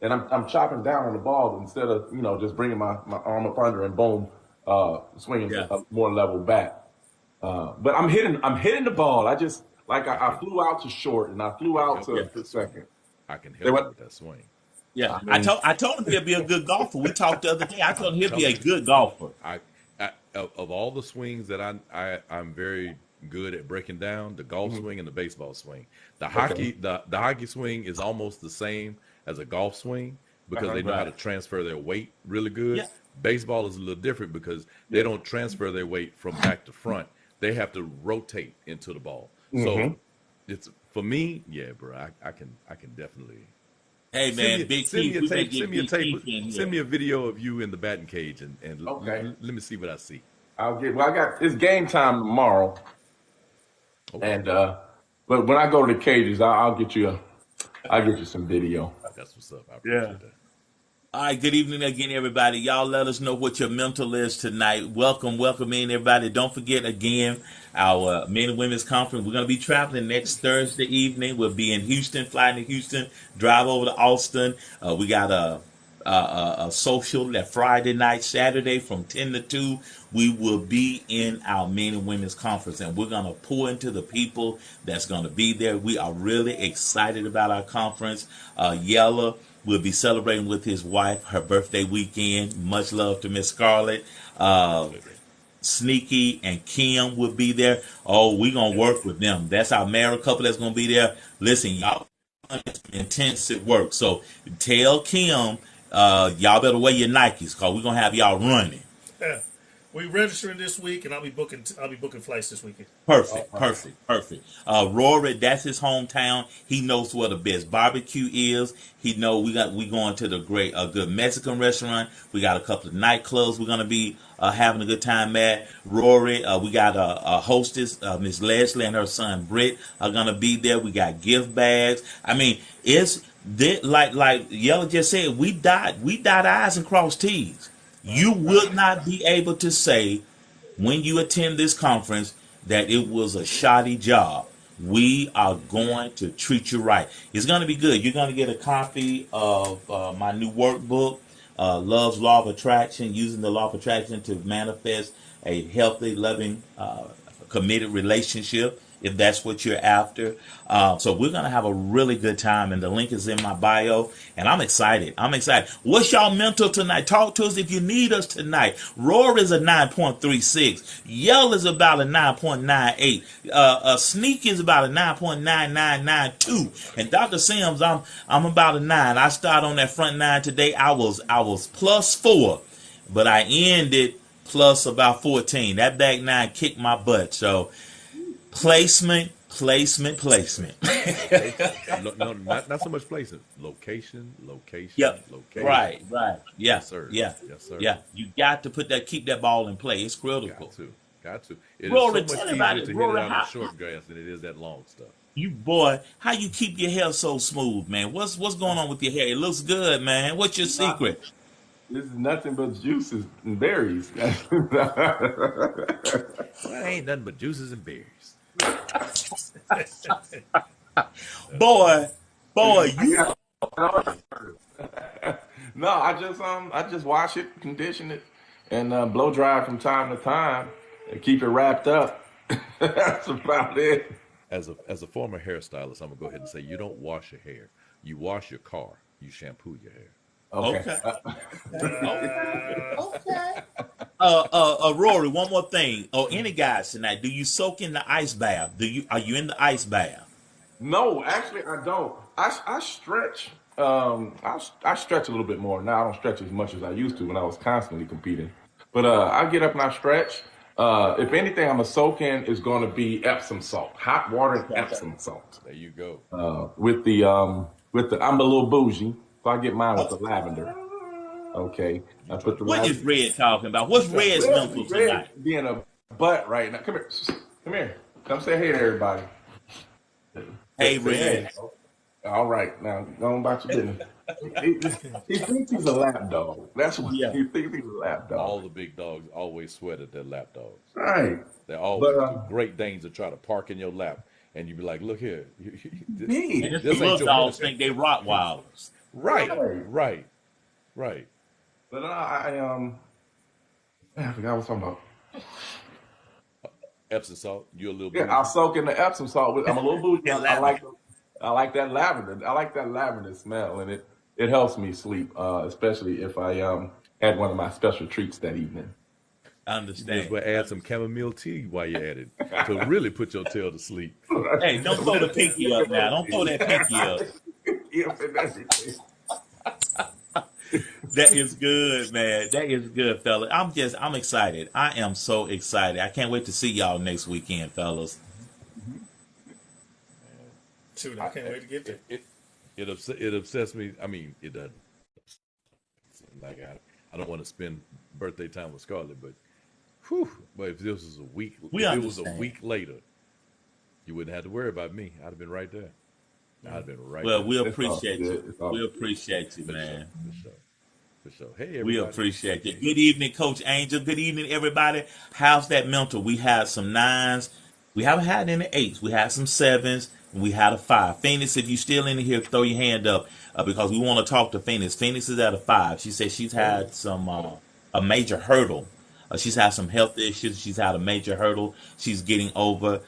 and I'm chopping down on the ball instead of just bringing my arm up under and boom, swinging Yeah. a more level bat. But I'm hitting the ball. I just I flew out to short and I flew out Help you to, with to that swing. second. I can They help you went. with that swing. Yeah. I mean, I told him he'll be a good golfer. We talked the other day. I told him I'm he'll be a telling you, good golfer. I of all the swings that I'm very good at breaking down, the golf swing and the baseball swing. The okay. hockey swing is almost the same as a golf swing because Uh-huh. they know how to Right. transfer their weight really good. Yeah. Baseball is a little different because they don't transfer their weight from back to front. They have to rotate into the ball. So Mm-hmm. it's for me, yeah, bro. I can definitely Hey man, Big send me Keith, a we better tape, get Big Keith in send here. me a video of you in the batting cage, and Okay. let me see what I see. Well, I got it's game time tomorrow, Okay, and but when I go to the cages, I'll get you some video. that's what's up. I Yeah. appreciate that. All right, good evening again, everybody. Y'all let us know what your mental is tonight. Welcome in, everybody. Don't forget, again, our men and women's conference. We're going to be traveling next Thursday evening. We'll be in Houston, flying to Houston, drive over to Austin. We got a social that Friday night, Saturday from 10 to 2. We will be in our men and women's conference, and we're going to pour into the people that's going to be there. We are really excited about our conference. Yella will be celebrating with his wife her birthday weekend. Much love to Miss Scarlett. Sneaky and Kim will be there. Oh, we're going to work with them. That's our married couple that's going to be there. Listen, y'all, it's intensive work. So tell Kim, y'all better wear your Nikes because we're going to have y'all running. Yeah. We registering this week, and I'll be booking flights this weekend. Perfect. Rory, that's his hometown. He knows where the best barbecue is. He know we going to the great good Mexican restaurant. We got a couple of nightclubs we're gonna be having a good time at. Rory, we got a hostess, Miss Leslie, and her son Britt are gonna be there. We got gift bags. I mean, like Yella just said, we dot I's and cross T's. You will not be able to say when you attend this conference that it was a shoddy job. We are going to treat you right. It's going to be good. You're going to get a copy of my new workbook, Love's Law of Attraction, using the law of attraction to manifest a healthy, loving, committed relationship, if that's what you're after. So we're going to have a really good time, and the link is in my bio, and I'm excited. What's y'all mental tonight? Talk to us if you need us tonight. Roar is a 9.36. Yell is about a 9.98. Sneak is about a 9.9992. And Dr. Sims, I'm about a 9. I started on that front 9 today. I was +4, but I ended plus about 14. That back 9 kicked my butt. So placement. Location. No, not so much placement. Location. Yep. Right. Yeah. Yes, sir. Yeah. Yes, sir. Yeah. You got to keep that ball in play. It's critical. Got to. It is Rory, so tell much me about easier it. to hit Rory, it on the short grass than it is that long stuff. how you keep your hair so smooth, man? What's going on with your hair? It looks good, man. What's your secret? This is nothing but juices and berries. Well, ain't nothing but juices and berries. Boy, you No, I just wash it, condition it, and blow dry it from time to time, and keep it wrapped up. That's about it. As a former hairstylist, I'm gonna go ahead and say you don't wash your hair. You wash your car. You shampoo your hair. Okay. okay? Rory, one more thing. Oh, any guys tonight? Do you soak in the ice bath? Are you in the ice bath? No, actually, I don't. I stretch. I stretch a little bit more now. I don't stretch as much as I used to when I was constantly competing. But I get up and I stretch. If anything, I'm a soak in is going to be Epsom salt, hot water and Epsom salt. There you go. With the I'm a little bougie, so I get mine with the lavender. Okay, I put the What is lavender. Red talking about? What's Red's mental tonight? Red being a butt right now. Come here, come here. Come say hey to everybody. Hey, Say hey. Red. All right, now go on about your business. He thinks he's a lap dog. That's what Yeah. he thinks he's a lap All dog. the big dogs always sweat at their lap dogs. Right. They're But always Great Danes that try to park in your lap, and you be like, "Look here, me. And this the ain't little your dogs money." think they Rottweilers. Right. But man, I forgot what I was talking about. Epsom salt. You're a little Yeah, bougie. I'll soak in the Epsom salt. I'm a little bougie. Yeah, I like that lavender. I like that lavender smell, and it helps me sleep, especially if I had one of my special treats that evening. I You may as understand. well add some chamomile tea while you're at it to really put your tail to sleep. Hey, don't throw the pinky up now. Don't throw that pinky up. Yeah, and everything. That is good, man. That is good, fella. I'm excited. I am so excited. I can't wait to see y'all next weekend, fellas. Shoot, I I, can't wait to get there. It obsessed me. I mean, it doesn't. Like I don't want to spend birthday time with Scarlett, but whew, but if this was a week, We if it was a understand. week later, you wouldn't have to worry about me. I'd have been right there. I'd have been right Well, there. we It's all appreciate you. good. It's all We good. appreciate you, For sure. man. For sure. For sure. Hey, We everybody. appreciate you. Good evening, Coach Angel. Good evening, everybody. How's that mental? We had some nines. We haven't had any eights. We had some sevens. And we had a five. Phoenix, if you still in here, throw your hand up because we want to talk to Phoenix. Phoenix is at a five. She said she's had some a major hurdle. She's had some health issues. She's had a major hurdle. She's getting over.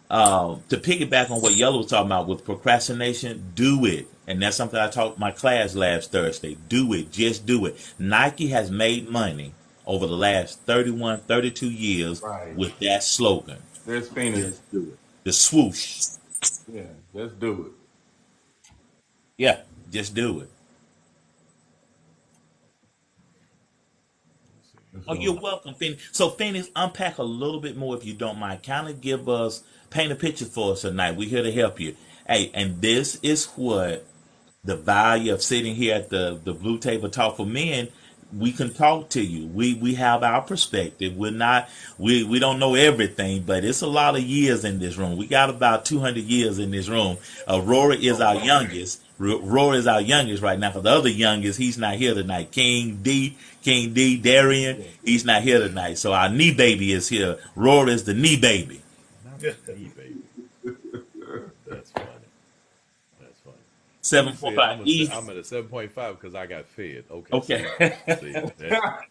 To piggyback on what Yellow was talking about with procrastination, do it. And that's something I taught my class last Thursday. Do it. Just do it. Nike has made money over the last 31, 32 years Right. with that slogan. There's Phoenix. Just do it. The swoosh. Yeah, let's do it. Yeah, just do it. Let's Oh, do you're it. welcome, Phoenix. So, Phoenix, unpack a little bit more if you don't mind. Kind of give us, paint a picture for us tonight. We're here to help you. Hey, and this is what the value of sitting here at the Blue Table Talk for Men. We can talk to you. We have our perspective. We don't know everything, but it's a lot of years in this room. We got about 200 years in this room. Rory is our youngest. Rory is our youngest right now. For the other youngest, he's not here tonight. King D, Darian, he's not here tonight. So our knee baby is here. Rory is the knee baby. Not me, baby. That's funny. That's funny. You said 745 E. I'm at a 7.5 because I got fed. Okay. Okay. See, there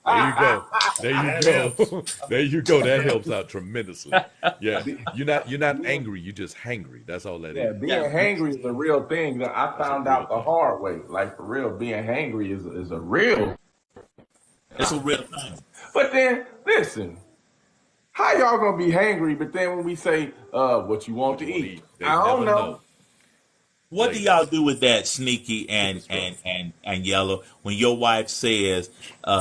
you go. There you go. There you go. That helps out tremendously. Yeah. You're not angry. You're just hangry. That's all that Yeah, is. being hangry is a real thing that I That's a found real out the thing. hard way. Like for real, being hangry is a real. It's a real thing. But then listen, how y'all gonna be hangry? But then when we say, what you want What to you want to eat, eat? They I don't never know. know. What They do know. y'all do with that, Sneaky Super and strong. and Yellow, when your wife says,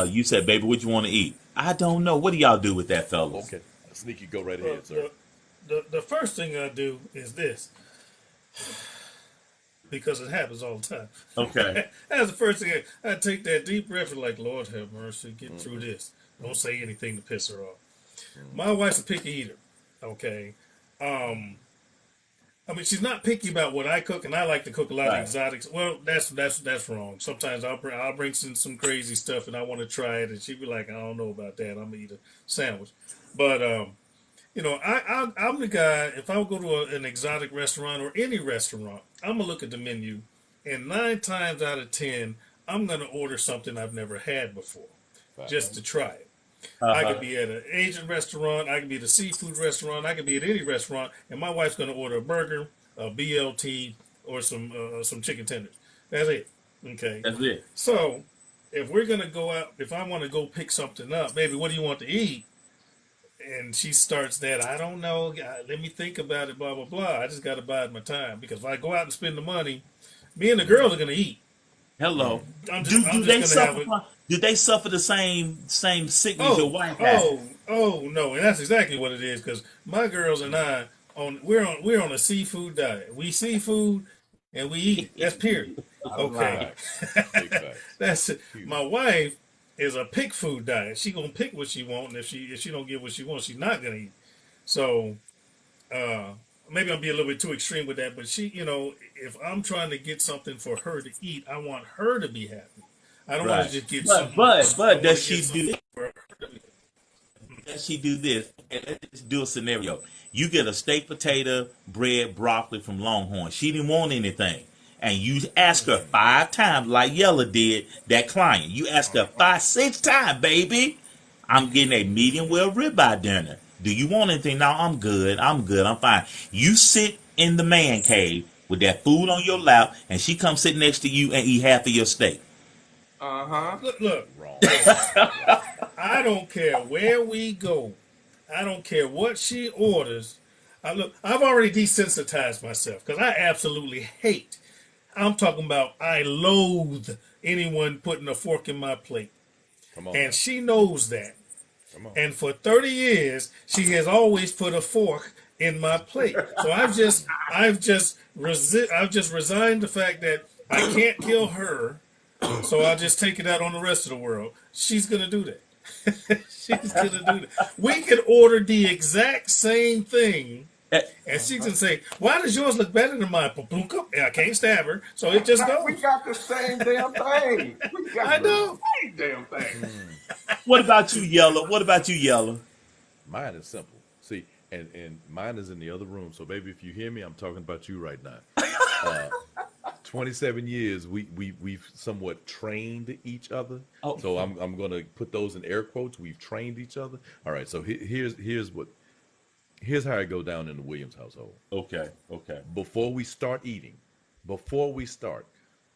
you said, baby, what you want to eat? I don't know. What do y'all do with that, fellas? Okay. Sneaky, go right Well, ahead, sir. the first thing I do is this, because it happens all the time. Okay. That's the first thing I take that deep breath and like, Lord have mercy, get through this. Don't say anything to piss her off. My wife's a picky eater. Okay. I mean, she's not picky about what I cook, and I like to cook a lot of Right. exotics. Well, that's wrong. Sometimes I'll bring some crazy stuff, and I want to try it, and she'd be like, I don't know about that. I'm gonna eat a sandwich, but I'm the guy. If I go to an exotic restaurant or any restaurant, I'm gonna look at the menu, and 9 times out of 10, I'm gonna order something I've never had before, just to try it. I Uh-huh. could be at an Asian restaurant. I could be at a seafood restaurant. I could be at any restaurant, and my wife's going to order a burger, a BLT, or some chicken tenders. That's it. Okay. That's it. So if we're going to go out, if I want to go pick something up, baby, what do you want to eat? And she starts that. I don't know. Let me think about it. Blah blah blah. I just got to bide my time because if I go out and spend the money, me and the girl are going to eat. Hello. I'm Do just they going to have suffer? it. Do they suffer the same sickness your wife has? No, and that's exactly what it is. Because my girls and I we're on a seafood diet. We seafood and we eat. That's period. Okay, Facts. Big facts. that's it. Huge. My wife is a pick food diet. She gonna pick what she want, and if she don't get what she wants, she's not gonna eat. So maybe I'll be a little bit too extreme with that, but she, if I'm trying to get something for her to eat, I want her to be happy. I don't want Right. to just get But something. but I wanna does get she something do? for her to be Does she do this? And let's do a scenario. You get a steak, potato, bread, broccoli from Longhorn. She didn't want anything. And you ask her 5 times, like Yella did, that client. You ask her 5, 6 times, baby. I'm getting a medium well ribeye dinner. Do you want anything? No, I'm good. I'm good. I'm fine. You sit in the man cave with that food on your lap, and she comes sit next to you and eat half of your steak. Uh-huh. Look, Wrong. I don't care where we go. I don't care what she orders. I've already desensitized myself because I absolutely hate. I'm talking about I loathe anyone putting a fork in my plate. Come on. And she knows that. Come on. And for 30 years, she has always put a fork in my plate. So I've just resigned the fact that I can't kill her. So I'll just take it out on the rest of the world. She's gonna do that. She's gonna do that. We could order the exact same thing, and she's gonna say, "Why does yours look better than mine?" And I can't stab her, so it just goes. We got the same damn thing. We got I know. the same damn thing. What about you, Yellow? What about you, Yellow? Mine is simple. See, and mine is in the other room. So, baby, if you hear me, I'm talking about you right now. 27 years, we've somewhat trained each other. Oh. So I'm going to put those in air quotes. We've trained each other. All right. So here's how it go down in the Williams household. Okay. Before we start,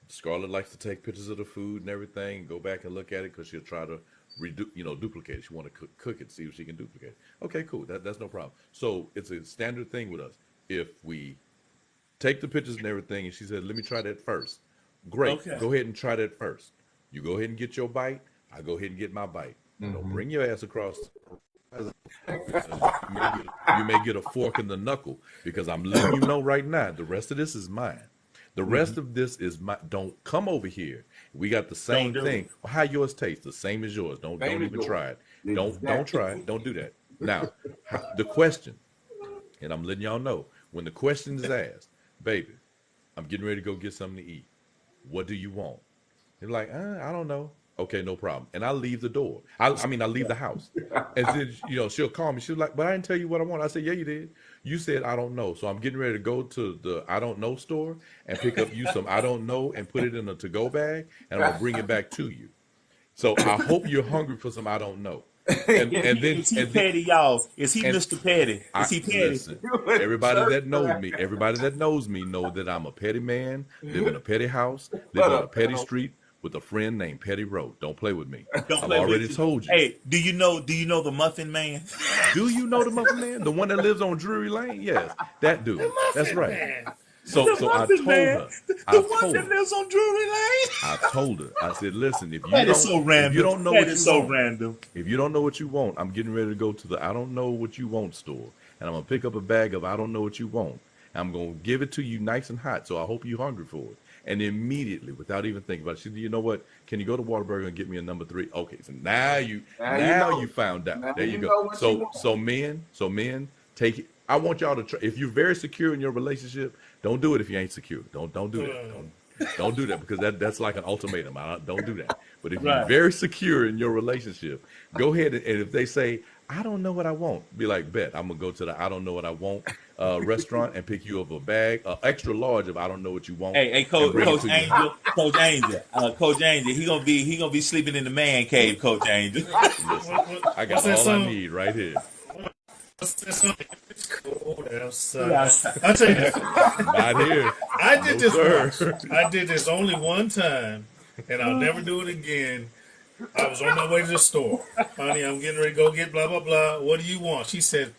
Scarlett likes to take pictures of the food and everything, and go back and look at it because she'll try to duplicate it. She want to cook it, see if she can duplicate it. Okay, cool. That's no problem. So it's a standard thing with us. If we take the pictures and everything, and she said, "Let me try that first." Great. Okay. Go ahead and try that first. You go ahead and get your bite. I go ahead and get my bite. Don't bring your ass across. You may get a fork in the knuckle because I'm letting you know right now. The rest of this is mine. The rest of this is my. Don't come over here. We got the same thing. How yours tastes? The same as yours. Don't even try it. Don't try it. Don't do that. Now, the question, and I'm letting y'all know when the question is asked, baby, I'm getting ready to go get something to eat. What do you want? They're like, I don't know. Okay, no problem. And I leave the door. I leave the house. And then, she'll call me. She'll like, but I didn't tell you what I want. I said, yeah, you did. You said, I don't know. So I'm getting ready to go to the I don't know store and pick up you some I don't know and put it in a to-go bag, and I'm going to bring it back to you. So I hope you're hungry for some I don't know. And then Is he petty, y'all? Is he Mr. Petty? Is he petty? Listen, everybody that knows me know that I'm a petty man, live in a petty house, live on a petty street with a friend named Petty Road. Don't play with me. I've already told you. Hey, do you know the Muffin Man? Do you know the Muffin Man? The one that lives on Drury Lane? Yes, that dude. That's right. Man. So I told her. The one that lives on Drury Lane? I told her. I said, listen, if That is so random. you don't know That what is you so want, random. if you don't know what you want, I'm getting ready to go to the I don't know what you want store, and I'm gonna pick up a bag of I don't know what you want. I'm gonna give it to you nice and hot. So I hope you're hungry for it. And immediately, without even thinking about it, she said, you know what? Can you go to Whataburger and get me a number 3? Okay, so now you found out. Now there you you go. know what you want. So men, take it. I want y'all to try. If you're very secure in your relationship, don't do it if you ain't secure. Don't do that. Don't do that because that's like an ultimatum. Don't do that. But if you're very secure in your relationship, go ahead and if they say, I don't know what I want, be like, bet I'm gonna go to the I don't know what I want restaurant and pick you up a bag, extra large of I don't know what you want. Hey, Coach Angel, he gonna be sleeping in the man cave, Coach Angel. Listen, I got all I need right here. It's cold outside. I'll tell you this. Not here. I did No, this sir. once. I did this only one time, and I'll never do it again. I was on my way to the store. Honey, I'm getting ready to go get blah, blah, blah. What do you want? She said,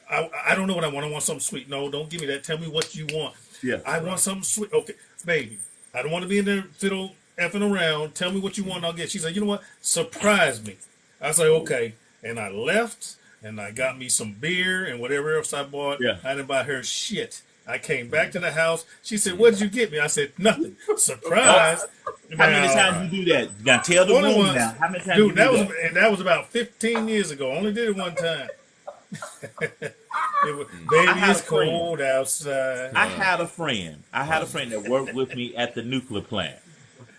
I don't know what I want. I want something sweet. No, don't give me that. Tell me what you want. Yeah. I want something sweet. Okay, baby, I don't want to be in there fiddle effing around. Tell me what you want, I'll get. She said, you know what? Surprise me. I was like, okay. And I left, and I got me some beer and whatever else I bought. Yeah. I didn't buy her shit. I came back to the house. She said, what did you get me? I said, nothing. Surprise. How many times you do that? You gotta tell the Only room once. now. How many times Dude, you that do was that? and that was about 15 years ago. Only did it one time. Baby, had it's a friend. cold outside. I had a friend that worked with me at the nuclear plant.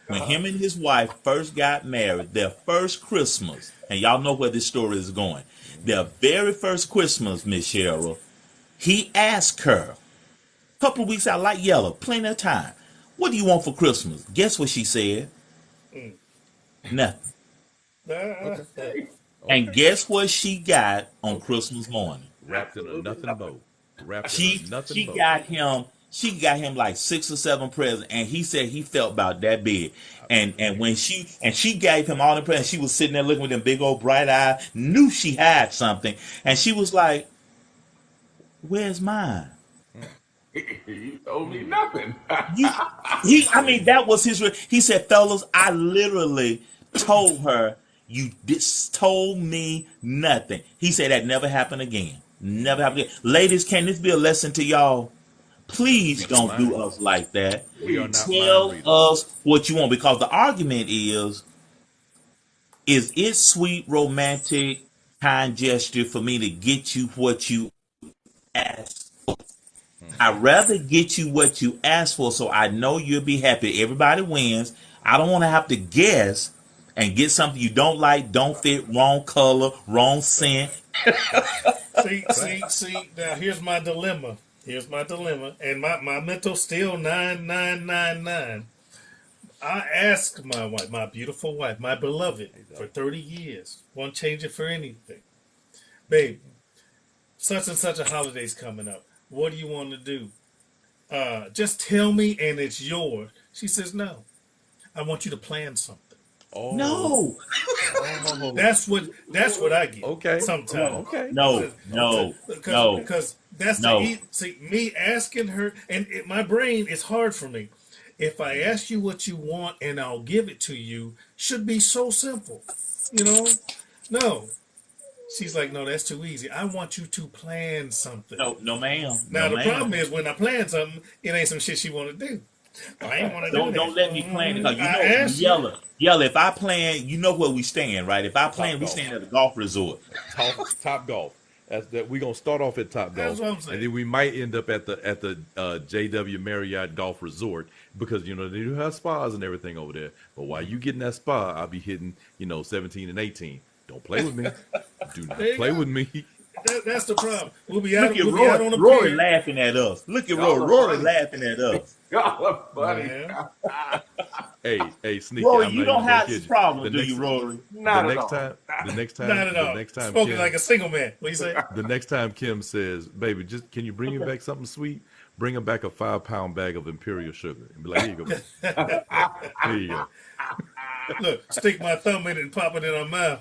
When him and his wife first got married, their first Christmas, and y'all know where this story is going. Their very first Christmas, Miss Cheryl, he asked her, a couple of weeks out, like Yellow, plenty of time, what do you want for Christmas? Guess what she said? Nothing. And guess what she got on Christmas morning? Wrapped in a nothing bow. She got him like 6 or 7 presents, and he said he felt about that big. And when she gave him all the presents, she was sitting there looking with them big old bright eyes, knew she had something, and she was like, "Where's mine?" He told me nothing. You, I mean, that was his. He said, "Fellas, I literally told her you told me nothing." He said that never happened again. Never happened again. Ladies, can this be a lesson to y'all? Please Speak your don't do mind. us like that. We are not mind Tell readers. us what you want, because the argument is it sweet, romantic, kind gesture for me to get you what you asked? I'd rather get you what you asked for so I know you'll be happy. Everybody wins. I don't want to have to guess and get something you don't like, don't fit, wrong color, wrong scent. See. Now here's my dilemma. And my mental still 9999. I asked my wife, my beautiful wife, my beloved, for 30 years. Won't change it for anything. Babe, such and such a holiday's coming up. What do you want to do? Just tell me and it's yours. She says, no. I want you to plan something. Oh, No, oh, That's what I get. okay, Sometimes. okay, no, okay. no, no, Because that's no. see, me asking her, and my brain is hard for me. If I ask you what you want and I'll give it to you, should be so simple, you know. No, she's like, no, that's too easy. I want you to plan something. No, no, ma'am. Now No, the problem ma'am. is when I plan something, it ain't some shit she want to do. I ain't want to do Don't let me plan it, that. because you I know, asked you. Yella. If I plan, you know where we stand, right? If I plan, Top we golf. stand at a golf resort. Top golf. That we're gonna start off at Top That's Golf, what I'm saying. and then we might end up at the JW Marriott Golf Resort, because they do have spas and everything over there. But while you get in that spa, I'll be hitting 17 and 18. Don't play with me. Do not There you play go. with me. That's the problem. We'll be Look out. at We'll be out on the Rory pier. laughing at us. Look at Y'all Rory. are Rory funny. laughing at us. Y'all are funny. Man. Hey, Sneaky. Rory, I'm you not don't even gonna have kid this you. problem, do you, Rory? Not The at next all. time, Not at all. the next time, Spoken Kim, like a single man. What you say? the next time Kim says, "Baby, just can you bring me back something sweet? Bring him back a 5-pound bag of Imperial sugar," and be like, "Here you go, baby. Here you go. Look, stick my thumb in it and pop it in her mouth.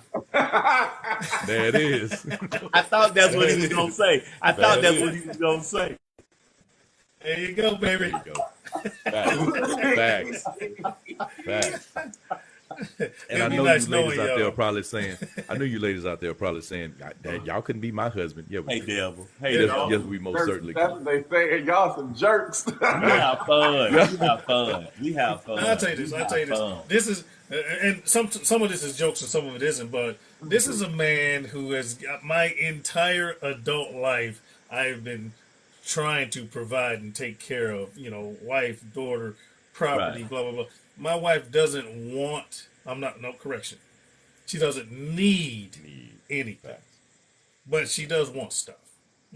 There it is. I thought that's what he There was it gonna is. say. I There thought it that's is. what he was gonna say. There you go, baby. There you go. Facts. Facts. And I It'd be know nice you ladies knowing out there are y'all. probably saying, Dad, y'all couldn't be my husband. Yeah, Hey, devil. Hey, Yeah. yes, devil. yes, we most That's, certainly that's can. what they say. Y'all some jerks. We have fun. We have fun. We have fun. I'll tell you this. We I'll tell you have this. fun. This is, and some of this is jokes and some of it isn't. But this is a man who has got my entire adult life. I've been trying to provide and take care of. Wife, daughter, property, Right. blah blah blah. My wife doesn't want. I'm not. No correction. She doesn't need anything, but she does want stuff.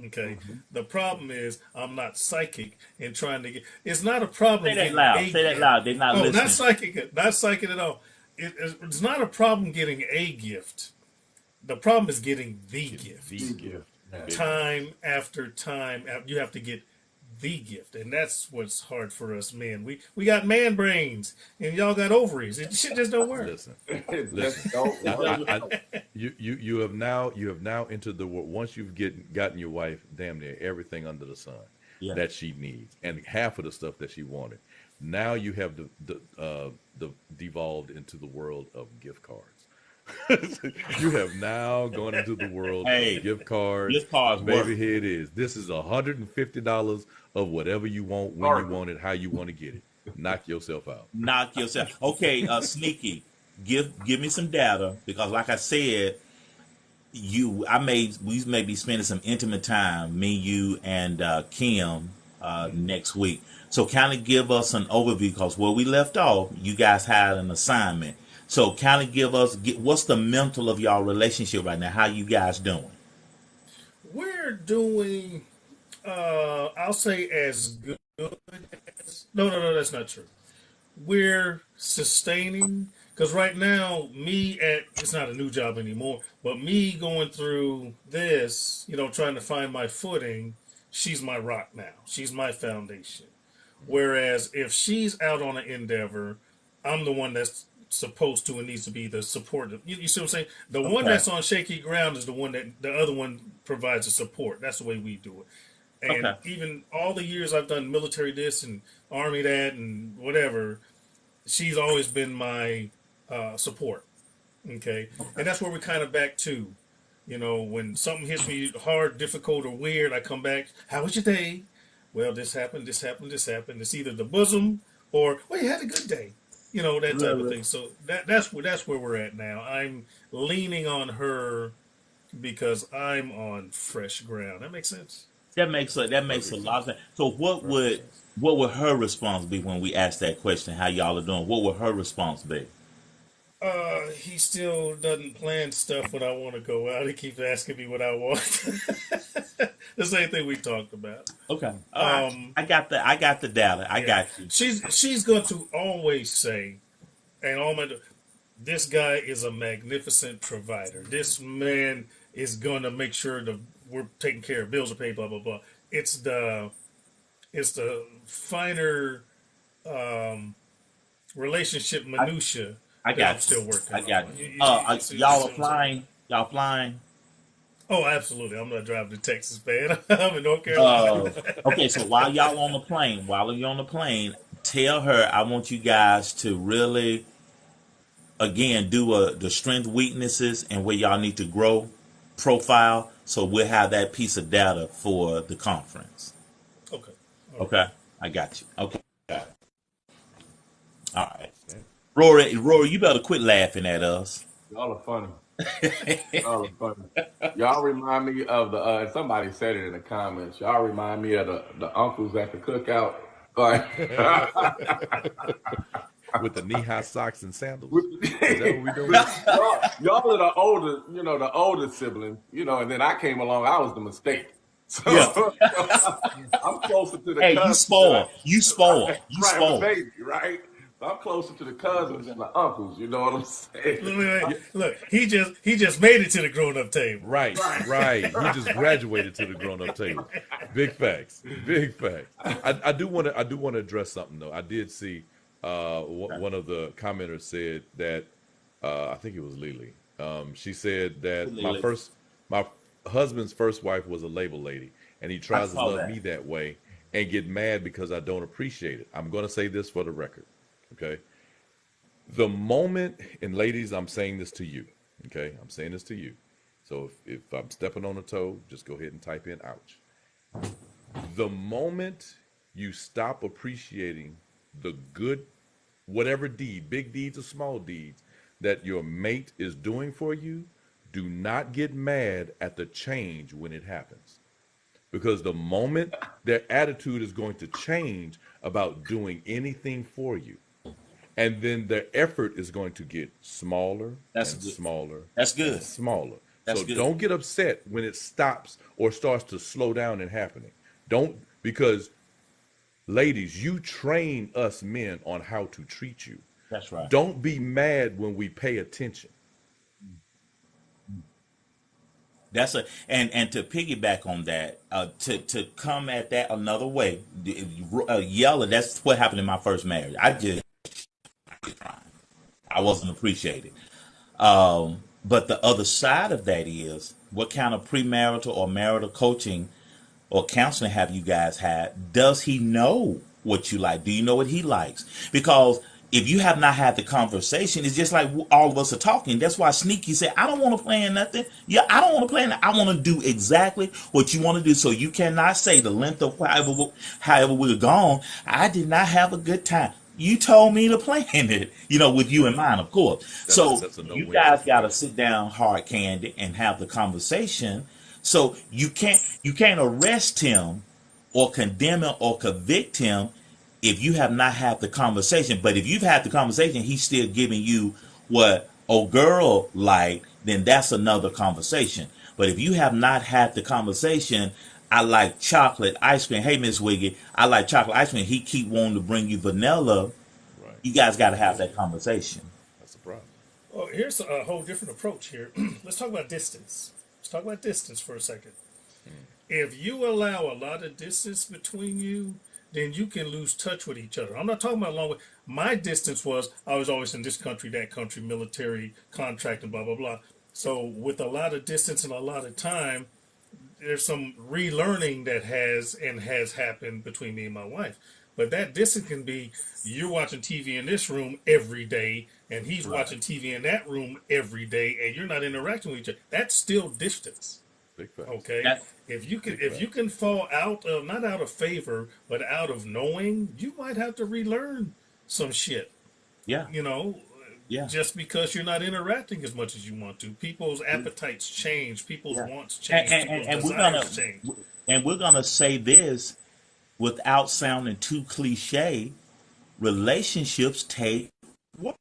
Okay. The problem is I'm not psychic and trying to get. It's not a problem. Say that getting loud. a Say that gift. loud. They're not Oh, listening. not psychic at all. It's not a problem getting a gift. The problem is getting the gift. The gift. Time after time, you have to get the gift, and that's what's hard for us men. We got man brains, and y'all got ovaries. It shit just don't work. Listen, It listen. just don't work. You have now entered the world. Once you've gotten your wife damn near everything under the sun Yeah. that she needs, and half of the stuff that she wanted. Now you have the devolved into the world of gift cards. You have now gone into the world Hey, of gift cards. gift cards work. Baby, here it is. This is $150 of whatever you want, when you want it, how you want to get it. Knock yourself out. Knock yourself. Okay, Sneaky, give me some data, because, like I said, we may be spending some intimate time, me, you, and Kim, next week. So, kind of give us an overview, because where we left off, you guys had an assignment. So, kind of give us what's the mental of y'all relationship right now? How you guys doing? We're doing, I'll say as good as. No, that's not true. We're sustaining, because right now, it's not a new job anymore, but me going through this, trying to find my footing, she's my rock now. She's my foundation. Whereas if she's out on an endeavor, I'm the one that's supposed to and needs to be the supportive. You see what I'm saying? The one Okay. that's on shaky ground is the one that the other one provides the support. That's the way we do it. And Okay. even all the years I've done military this and army that and whatever, she's always been my support. Okay, and that's where we're kind of back to. You know, when something hits me hard, difficult, or weird, I come back. How was your day? Well, this happened, this happened, this happened. It's either the bosom or well, you had a good day. You know that type of Really? thing. So that's where we're at now. I'm leaning on her because I'm on fresh ground. That makes sense. That makes a Perfect lot of sense. sense. So what Perfect would sense. what would her response be when we ask that question? How y'all are doing? What would her response be? He still doesn't plan stuff when I want to go out. He keeps asking me what I want. The same thing we talked about. Okay. Um, I got the data. I yeah, got you. she's going to always say, and all my, this guy is a magnificent provider. This man is going to make sure that we're taking care of bills are paid. Blah blah blah. It's the finer um, relationship I minutia I that I'm got you. still working I got on. you. You Y'all see are what I'm saying? flying. Y'all flying. Oh, absolutely. I'm not driving to Texas, man. I'm in North Carolina. Uh, okay, so while you're on the plane, tell her I want you guys to really, again, do the strength, weaknesses, and where y'all need to grow profile. So we'll have that piece of data for the conference. Okay. All right. Okay, I got you. Okay, all right. Outstanding. Rory, you better quit laughing at us. Y'all are funny. Y'all are funny. Y'all remind me of the. And somebody said it in the comments. Y'all remind me of the uncles at the cookout. Like, With the knee-high socks and sandals. with- Is that what we're doing? y'all are the older, the older sibling, and then I came along. I was the mistake. Yeah. So I'm closer to the Hey, you cousins than spoil. You spoil. You right, I'm a spoil. baby, right? So I'm closer to the cousins than the uncles. You know what I'm saying? Look, look, Yeah, look, he just made it to the grown up table. right, Right. right. He just graduated to the grown-up table. Big facts. Big facts. I do want to address something though. I did see one of the commenters said that I think it was Lily. She said that Lily. my husband's first wife was a label lady, and he I tries to saw love me that. that way and get mad because I don't appreciate it. I'm going to say this for the record, okay? The moment, and ladies, I'm saying this to you, okay? I'm saying this to you. So if I'm stepping on a toe, just go ahead and type in ouch. The moment you stop appreciating the good, whatever deed, big deeds or small deeds, that your mate is doing for you, do not get mad at the change when it happens. Because the moment their attitude is going to change about doing anything for you, and then their effort is going to get smaller That's and good. smaller That's and good. smaller. That's So good. don't get upset when it stops or starts to slow down and happening. Don't, because ladies, you train us men on how to treat you. That's right. Don't be mad when we pay attention. That's a and to piggyback on that, to come at that another way, yelling. That's what happened in my first marriage. I wasn't appreciated. But the other side of that is what kind of premarital or marital coaching or counseling have you guys had? Does he know what you like? Do you know what he likes? Because if you have not had the conversation, it's just like all of us are talking. That's why Sneaky said, I don't want to plan nothing. Yeah, I don't want to plan that. I want to do exactly what you want to do. So you cannot say the length of however we're gone, I did not have a good time. You told me to plan it, with you in mind, of course. So That's a you no-win guys got to situation. sit down hard candy and have the conversation. So you can't arrest him or condemn him or convict him if you have not had the conversation. But if you've had the conversation, he's still giving you what old girl like, then that's another conversation. But if you have not had the conversation, I like chocolate ice cream. Hey, Miss Wiggy, I like chocolate ice cream. He keep wanting to bring you vanilla. Right. You guys got to have Yeah, that conversation. that's the problem. Well, here's a whole different approach here. Let's talk about distance. Let's talk about distance for a second. If you allow a lot of distance between you, then you can lose touch with each other. I'm not talking about long way. My distance was I was always in this country, that country, military, contract, and blah blah blah. So with a lot of distance and a lot of time, there's some relearning that has happened between me and my wife. But that distance can be you're watching TV in this room every day, and he's watching TV in that room every day, and you're not interacting with each other. That's still distance. Big facts. Okay, That, if you can fall out of, not out of favor, but out of knowing, you might have to relearn some shit. yeah, You know, yeah, just because you're not interacting as much as you want to. People's appetites change, people's yeah. wants And, change, and, people's and we're gonna desires change. say this without sounding too cliche. Relationships work.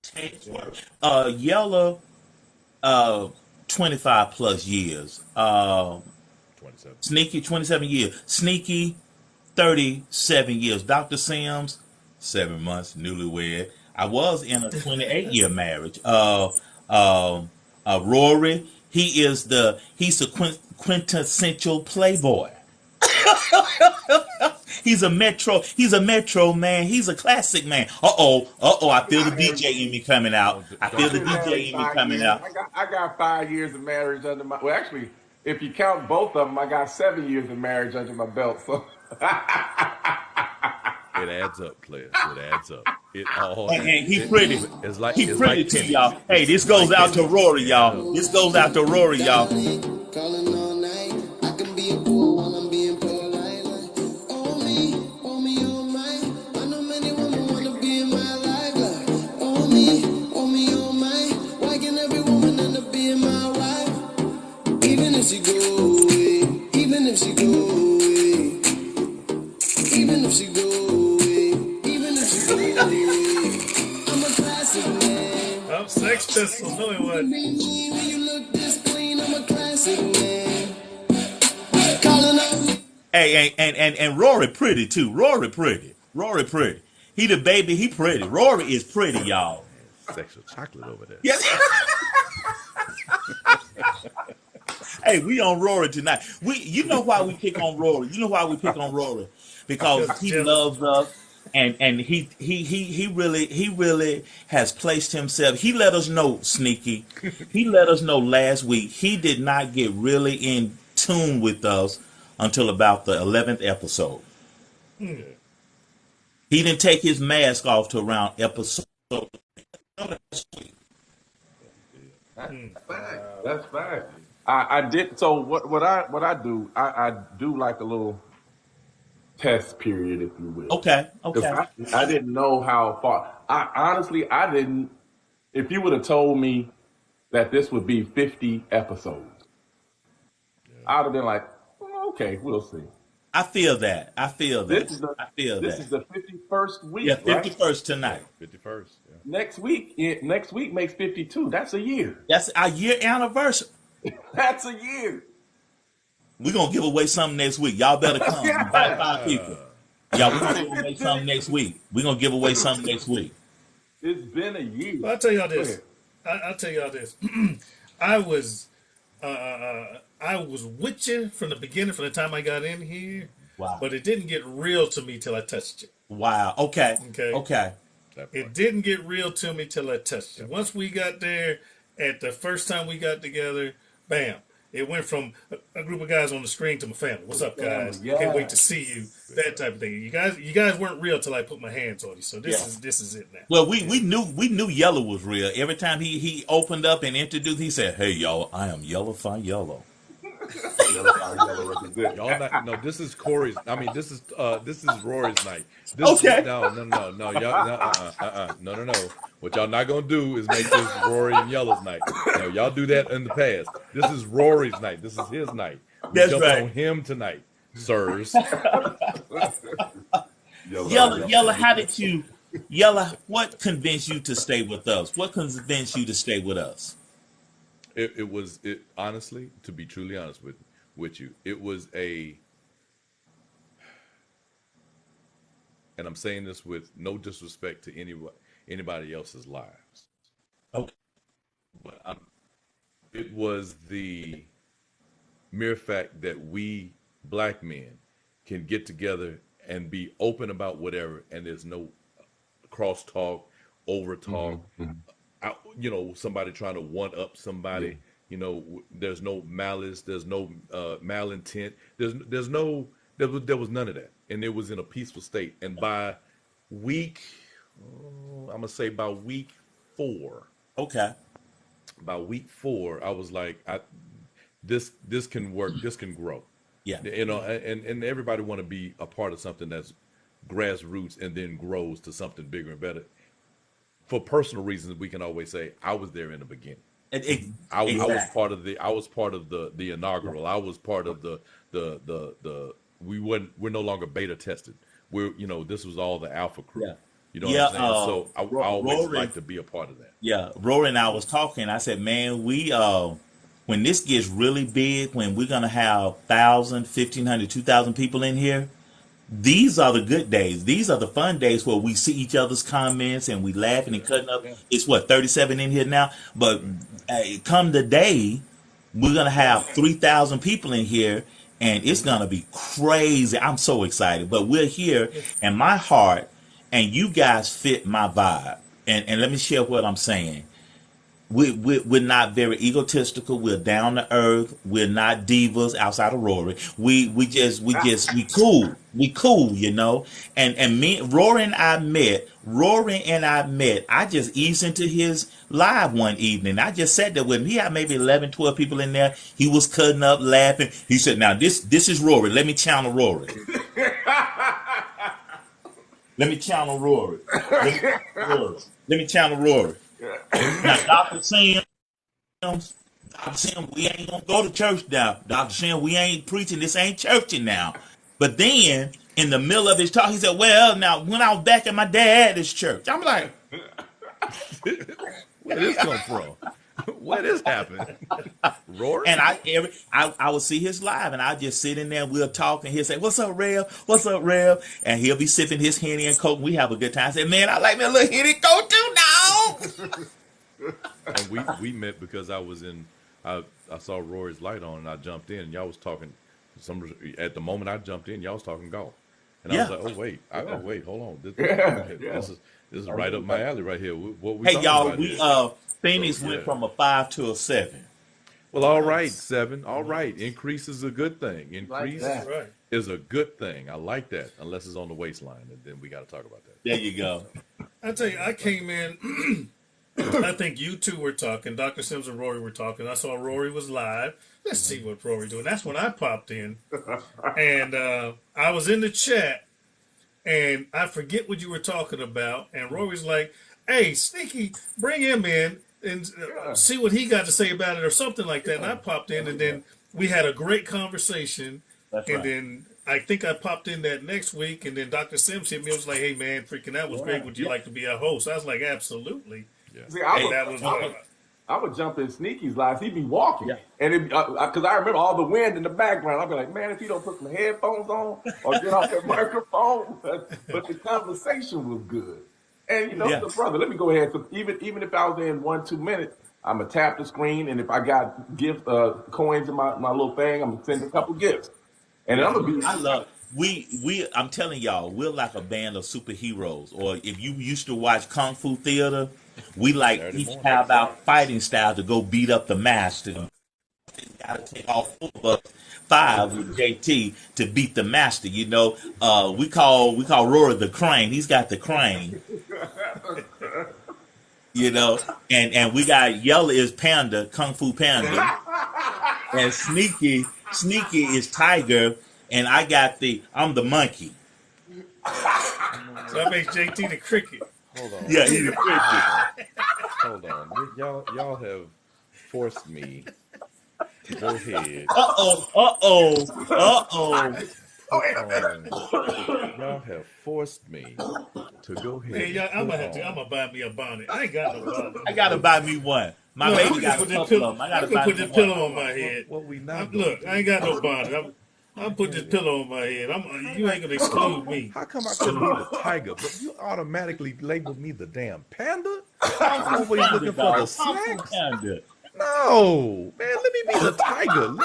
Take work. Yellow, 25 plus years. 27. Sneaky, 27 years. Sneaky, 37 years. Dr. Sims, 7 months, newlywed. I was in a 28-year marriage. Rory, he's the quintessential playboy. He's a metro man. He's a classic man. I feel the DJ in me coming out. I feel I've the been married DJ in me 5 years. coming out. I got 5 years of marriage under my. Well, actually, if you count both of them, I got 7 years of marriage under my belt. So It adds up, players. It adds up. It all And, adds. and he pretty. It's like He it's pretty like too, tennis. y'all. Hey, this goes out to Rory, y'all. This goes out to Rory, y'all. Calling all night. I can be a fool while I'm being polite. Like, oh me, oh my. I know many women wanna be in my life. Like, oh me, oh my. Why can every woman end up being my wife? Even if she go away, even if she go away, even if she go away, even if she go away. I'm a classic man. Oh, Sex Pistols, no, it wasn't. When you look this clean, I'm a classic man. Calling out me. Hey, and Rory pretty too. Rory pretty. Rory pretty. He the baby. He pretty. Rory is pretty, y'all. Sexual chocolate over there. Yes. Hey, we on Rory tonight. You know why we pick on Rory? You know why we pick on Rory? Because he loves us, and he really has placed himself. He let us know, Sneaky. He let us know last week he did not get really in tune with us until about the 11th episode. He didn't take his mask off to around episode. that's fine. That's fine. I did. So what I do? I do like a little test period, if you will. Okay, Because okay. I didn't know how far. I honestly, I didn't. If you would have told me that this would be 50 episodes, I'd have been like, okay, we'll see. I feel that. I feel This that. is the I feel this that. is the 51st week, Yeah, right? 51st tonight. 51st. Yeah. Next week makes 52. That's a year. That's our year anniversary. That's a year. We're gonna give away something next week. Y'all better come. Invite 5 people. Y'all, we're gonna give away something next week. We're gonna give away something next week. It's been a year. Well, I'll tell y'all Go this. ahead. I'll tell y'all this. I was I was with you from the beginning, from the time I got in here. Wow. But it didn't get real to me till I touched it. Wow. Okay. Okay. Okay. That part. It didn't get real to me till I touched it. Once we got there, at the first time we got together, bam. It went from a group of guys on the screen to my family. What's up, guys? Yeah. Can't wait to see you. That type of thing. You guys weren't real till I put my hands on you. So Yeah. this is it now. Well, we knew Yellow was real. Every time he opened up and introduced, he said, "Hey, y'all, I am Yellow Fine Yellow." Y'all not, no, this is Corey's. I mean, this is Rory's night. Okay. No, y'all, no. What y'all not gonna do is make this Rory and Yellow's night. No, y'all do that in the past. This is Rory's night. This is his night. We That's jumping right. on him tonight, sirs. Yellow, how did you, Yellow? What convinced you to stay with us? What convinced you to stay with us? It was honestly, to be truly honest with you, it was and I'm saying this with no disrespect to anybody else's lives, Okay. but it was the mere fact that we black men can get together and be open about whatever, and there's no crosstalk, over talk, somebody trying to one up somebody. There's no malice, there's no malintent, there was none of that, and it was in a peaceful state. And by week, I'm gonna say by week four, Okay. I was like, this can work, this can grow, Yeah. and everybody want to be a part of something that's grassroots and then grows to something bigger and better. For personal reasons, we can always say I was there in the beginning. I was Exactly. part of the inaugural. I was part of the we're no longer beta tested. This was all the alpha crew. Yeah. You know what Yeah. I'm saying? So I always Rory. like to be a part of that. Yeah. Rory and I was talking. I said, man, when this gets really big, when we're gonna have 1,000, 1,500, 2,000 people in here, these are the good days. These are the fun days where we see each other's comments and we laughing and cutting up. Yeah. It's what 37 in here now, but come the day we're gonna have 3,000 people in here, and it's gonna be crazy. I'm so excited. But we're here, and my heart, and you guys fit my vibe. And let me share what I'm saying. We're not very egotistical. We're down to earth. We're not divas outside of Rory. We cool, you know. And me, Rory and I met. I just eased into his live one evening. I just sat there with him. He had maybe 11, 12 people in there. He was cutting up, laughing. He said, "Now this is Rory. Let me channel Rory. Let me channel Rory. Let me channel Rory." Now, Dr. Sam, we ain't gonna go to church now. Dr. Sam, we ain't preaching. This ain't churching now. But then, in the middle of his talk, he said, "Well, now when I was back at my dad's church," I'm like, Where did this come from? Where this happened? Rory? and I would see his live, and I just sit in there, and we'll talk, and he'll say, "What's up, Rev? What's up, Rev?" And he'll be sipping his Henny and Coke, and we have a good time. I said, "Man, I like me a little Henny and Coke too, dog." And we met because I saw Rory's light on and I jumped in and y'all was talking at the moment I jumped in, y'all was talking golf. And I was Yeah. like, wait, hold on. Yeah. This is right up my alley right here. What we Hey, talking y'all, about we here? Phoenix So, went yeah. from a 5 to a 7. Well, all right, 7. All right. Increase is a good thing. Like Increase that. Right. is a good thing. I like that. Unless it's on the waistline, and then we got to talk about that. There you go. I tell you, I came in. I think you two were talking. Dr. Sims and Rory were talking. I saw Rory was live. Let's see what Rory doing. That's when I popped in, and I was in the chat, and I forget what you were talking about. And Rory's like, "Hey, Sneaky, bring him in and see what he got to say about it," or something like that. And I popped in, and then we had a great conversation. That's And right. then I think I popped in that next week, and then Dr. Sims hit me. I was like, "Hey man, freaking that was great. Would you like to be a host?" I was like, "Absolutely." Yeah. See, Hey, That was I would jump in Sneaky's lives. He'd be walking, yeah. and because I remember all the wind in the background. I'd be like, man, if he don't put some headphones on or get off that microphone, but the conversation was good. And Yeah. so brother, let me go ahead. So even if I was in 1-2 minutes, I'm gonna tap the screen, and if I got gift coins in my little thing, I'm gonna send a couple gifts, and Yeah. I'm gonna be I love we I'm telling y'all, we're like a band of superheroes. Or if you used to watch Kung Fu theater, we like Saturday each morning. have our fighting style to go beat up the master. Gotta take all 4 of us 5 with JT to beat the master. We call Rory the crane. He's got the crane. You know, and we got Yellow is Panda, Kung Fu Panda, and Sneaky is Tiger, and I'm the monkey. so that makes JT the cricket. Hold on. Yeah, he's the cricket. Hold on. Y'all have forced me to go ahead. Y'all have forced me to go ahead. Man, y'all, and I'm gonna buy me a bonnet. I ain't got no bonnet. I gotta buy me one. My Look, baby got a couple of them. I gotta I'm gonna buy put me this one. pillow on my head. What we not Look, gonna I ain't got no bonnet. I'm put this pillow on my head. You ain't gonna exclude me. How come I couldn't be the tiger, but you automatically labeled me the damn panda? I'm always looking for the snacks. Panda. No, man, let me be the tiger.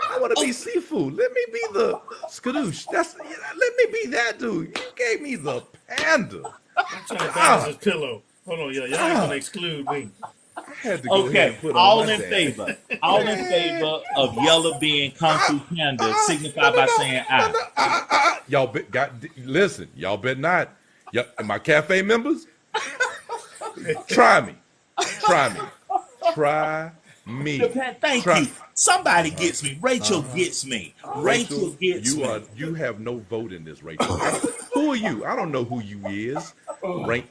I want to be seafood. Let me be the skadoosh. Let me be that dude. You gave me the panda. I'm trying to balance this pillow. Hold on, y'all ain't gonna exclude me. I had to go ahead Okay, and put on my dance. all in favor of yellow being Kung Fu Panda, signify by saying I. Y'all listen. Y'all bet not. My cafe members, try me. Try me. Try me. Thank Try. you. Somebody gets me. Rachel gets me. Rachel Rachel, gets me. you have no vote in this, Rachel. Who are you? I don't know who you is.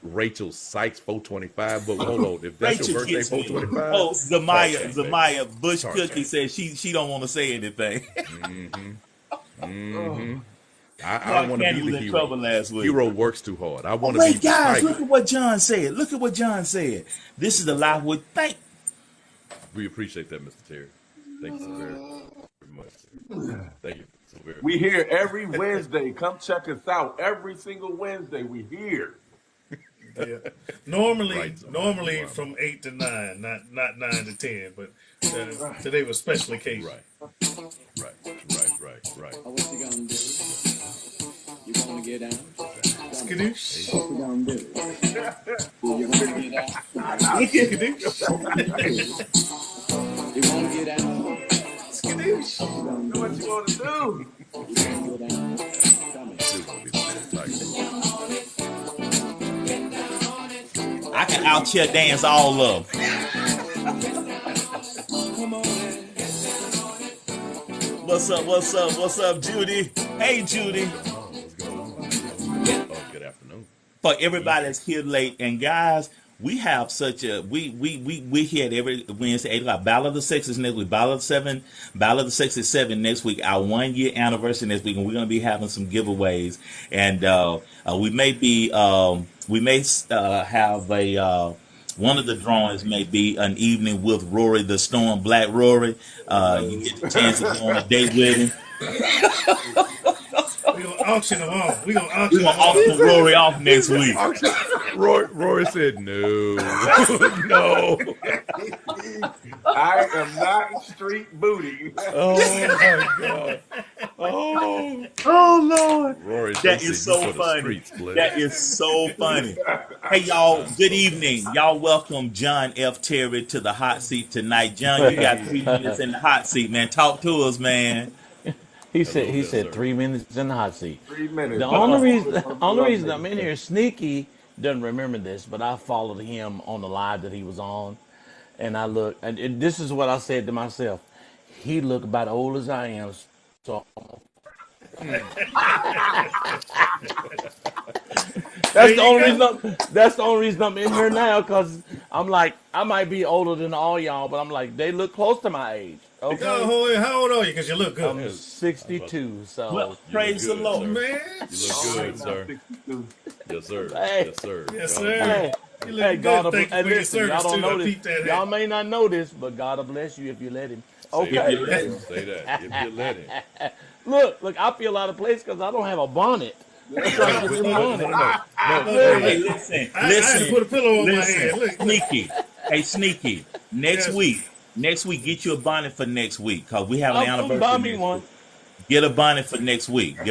Rachel Sykes 425. But hold on, if that's Rachel your birthday, gets me. 425. Oh, Talk to me, baby. Zamaya Bush Talk Cookie to me. says she don't want to say anything. I don't Mark want to be Candy was the in hero. trouble last week. Hero works too hard. I Oh, want to be wait, the guys, tiger. look at what John said. Look at what John said. This is the live with thank. We appreciate that, Mr. Terry. Thank you so very much. Thank you so very much. We here every Wednesday. Come check us out. Every single Wednesday, we here. Yeah. Normally, Right, normally right. from 8 to 9, not 9 to 10. But today was special occasion. Right. Oh, what you gonna do? You gonna get down? Skadoosh. What you gonna do? You gonna get out? Skadoosh. You gonna get out? Skadoosh. What you gonna do? What you want to do? You gonna get out? Come here. Still gonna be the little tiger. I can out here dance all of them. Come on in. What's up, Judy? Hey, Judy. What's going on? Oh, good afternoon. For everybody that's here late, and guys, we have such a we here at every Wednesday 8 o'clock. Battle of the Sexes next week. Battle of the Sexes 7 next week. Our 1 year anniversary next week, and we're gonna be having some giveaways. And we may have a one of the drawings may be an evening with Rory the Storm, Black Rory. You get the chance to go on a date with him. We're going to auction them off. We're going to We're gonna auction Rory off next week. Roy said no. No. I am not street booty. Oh my God. Oh Lord. Rory, That is so funny. That is so funny. Hey y'all, good evening. Y'all welcome John F. Terry to the hot seat tonight. John, you got 3 minutes in the hot seat, man. Talk to us, man. He said sir. 3 minutes in the hot seat. 3 minutes. The only reason I'm in here, Sneaky doesn't remember this, but I followed him on the live that he was on, and I looked, and this is what I said to myself. He looked about old as I am, so that's the only reason I'm in here now, because I'm like, I might be older than all y'all, but I'm like, they look close to my age. Okay. How old are you? Because you look good. I'm 62, so Well, praise the good, Lord. sir. Man. You look good, sir. Yes, sir. Hey. Yes, sir. Yes, God sir. Hey, You look hey, good. God, Thank you hey, for your listen, y'all service, don't too. know I this. peeped that Y'all in. may not know this, but God will bless you if you let Him. Say Okay. that. Say that. If you let him. Look, I feel out of place because I don't have a bonnet. I'm trying to get some bonnet. Hey, listen. I had to put a pillow on my head. Look. Sneaky. Hey, Sneaky. Next week, get you a bonnet for next week, because we have an I'm anniversary. buy me next one. week. Get a bonnet for next week. I'm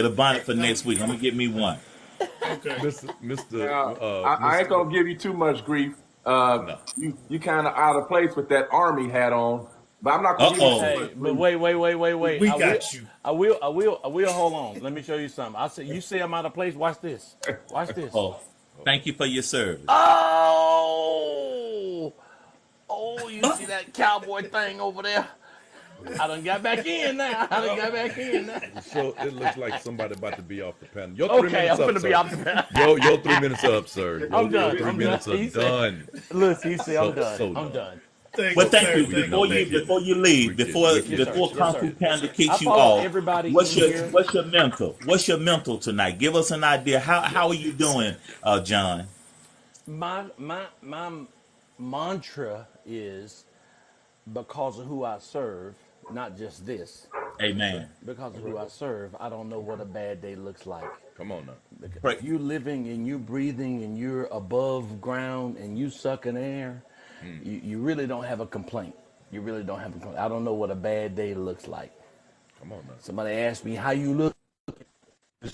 gonna get me one. Okay. I ain't gonna give you too much grief. You kind of out of place with that army hat on, but I'm not gonna give you too Hey, much but grief. wait. We got you. I will hold on. Let me show you something. I said, you say I'm out of place. Watch this. Watch this. Oh, thank you for your service. Oh, you see that cowboy thing over there? I done got back in now. So it looks like somebody about to be off the panel. Your 3 Okay, minutes I'm up, gonna sir. be off the panel. Your 3 minutes up, sir. I'm done. Your 3 I'm minutes done. are He said- done. Look, he said I'm done. So I'm done. done. Well, thank you. sir. Before you leave, before Yes, Kung sir. Fu Panda I kicks you follow off, everybody what's in your here. what's your mental? What's your mental tonight? Give us an idea. How are you doing, John? My mantra is, because of who I serve, not just this. Amen. Because of who I serve, I don't know what a bad day looks like. Come on now. If you're living and you're breathing and you're above ground and you sucking air, you really don't have a complaint. You really don't have a complaint. I don't know what a bad day looks like. Come on now. Somebody asked me how you look. I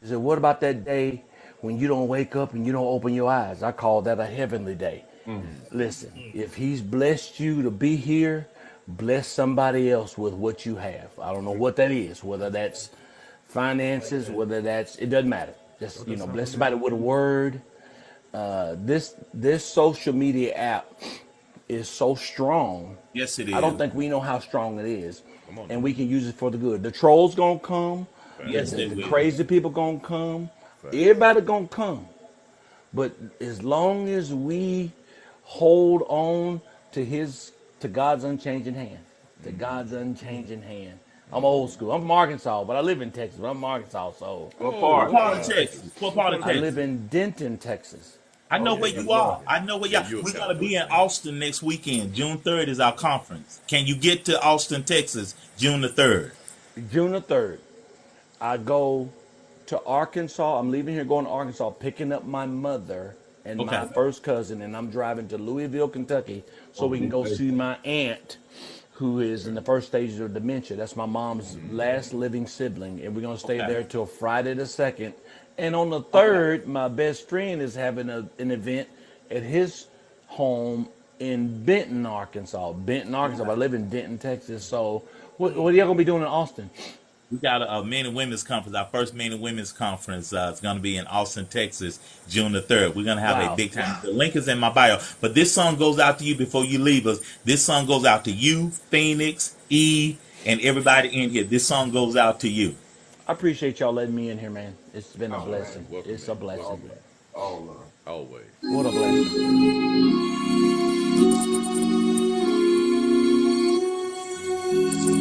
said, what about that day when you don't wake up and you don't open your eyes? I call that a heavenly day. Listen, if he's blessed you to be here, bless somebody else with what you have. I don't know what that is, whether that's finances, whether that's, it doesn't matter. Just, bless somebody with a word. This social media app is so strong. Yes, it I don't is. think we know how strong it is, Come on and now. we can use it for the good. The trolls gonna come, the, Yes, Facts. the, they the will. crazy people gonna come, Facts. everybody gonna come. But as long as we hold on to to God's unchanging hand, to God's unchanging hand. I'm old school. I'm from Arkansas, but I live in Texas. But I'm from Arkansas, so What Oh, What part? what part of part of Texas? Texas? What What part part of of I Texas? live Texas? in Denton, Texas. I know Yeah, where you you are. I know where you yeah, are. you a We're gonna be Cowboys in fan. Austin next weekend. June 3rd is our conference. Can you get to Austin, Texas, June the 3rd? June the 3rd, I go to Arkansas. I'm leaving here going to Arkansas, picking up my mother and Okay. my first cousin, and I'm driving to Louisville, Kentucky, so Oh, we can be go safe. see my aunt, who is in Okay. the first stages of dementia. That's my mom's last living sibling, and we're gonna stay Okay. there till Friday the 2nd. And on the Okay. 3rd, my best friend is having an event at his home in Benton, Arkansas. Benton, Arkansas. I Okay. live in Denton, Texas. So, what are y'all gonna be doing in Austin? We got a men and women's conference. Our first men and women's conference is going to be in Austin, Texas, June the 3rd. We're going to have a Wow. big time. The link is in my bio. But this song goes out to you before you leave us. This song goes out to you, Phoenix, E, and everybody in here. This song goes out to you. I appreciate y'all letting me in here, man. It's been a Oh man, blessing. Welcome It's a in. all blessing. Welcome in. love, all love. Always. What a blessing.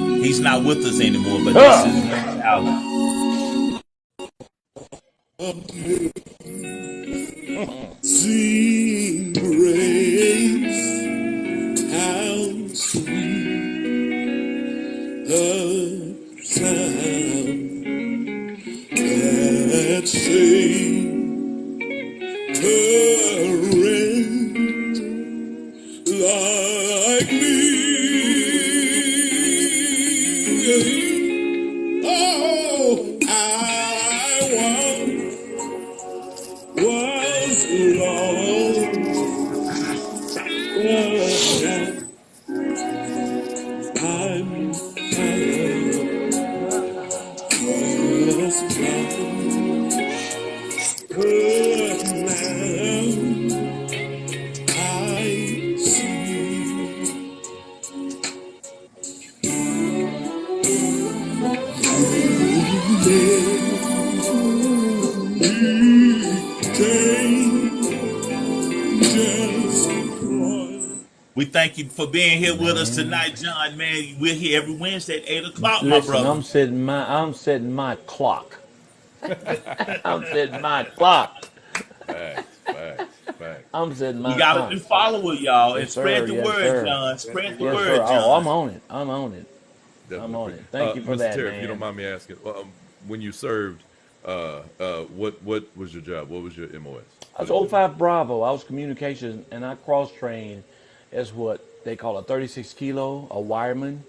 He's not with us anymore, but this is Ah! young talent. Sing praise, how sweet the sound that saved a wretch like me. Oh, I was lost, but now I'm found. Was blind, but now I see. Changes one. We thank you for being here with us tonight, John. Man, we're here every Wednesday at 8 o'clock, my Listen, brother. I'm setting my clock. I'm setting my clock. Facts. Facts. Facts. I'm setting We my got a clock. new follower, y'all, and Yes, spread sir. the Yes, word, sir. John. Spread the Yes, sir. word, Oh, I'm John. on it. I'm on it. I'm Definitely. on it. Thank you for Mr. that, Terry, if you don't man. mind me asking, when you served, what was your job? What was your MOS? I What was did oh you do? 05 Bravo. I was communications, and I cross trained as what they call a 36 kilo, a wireman.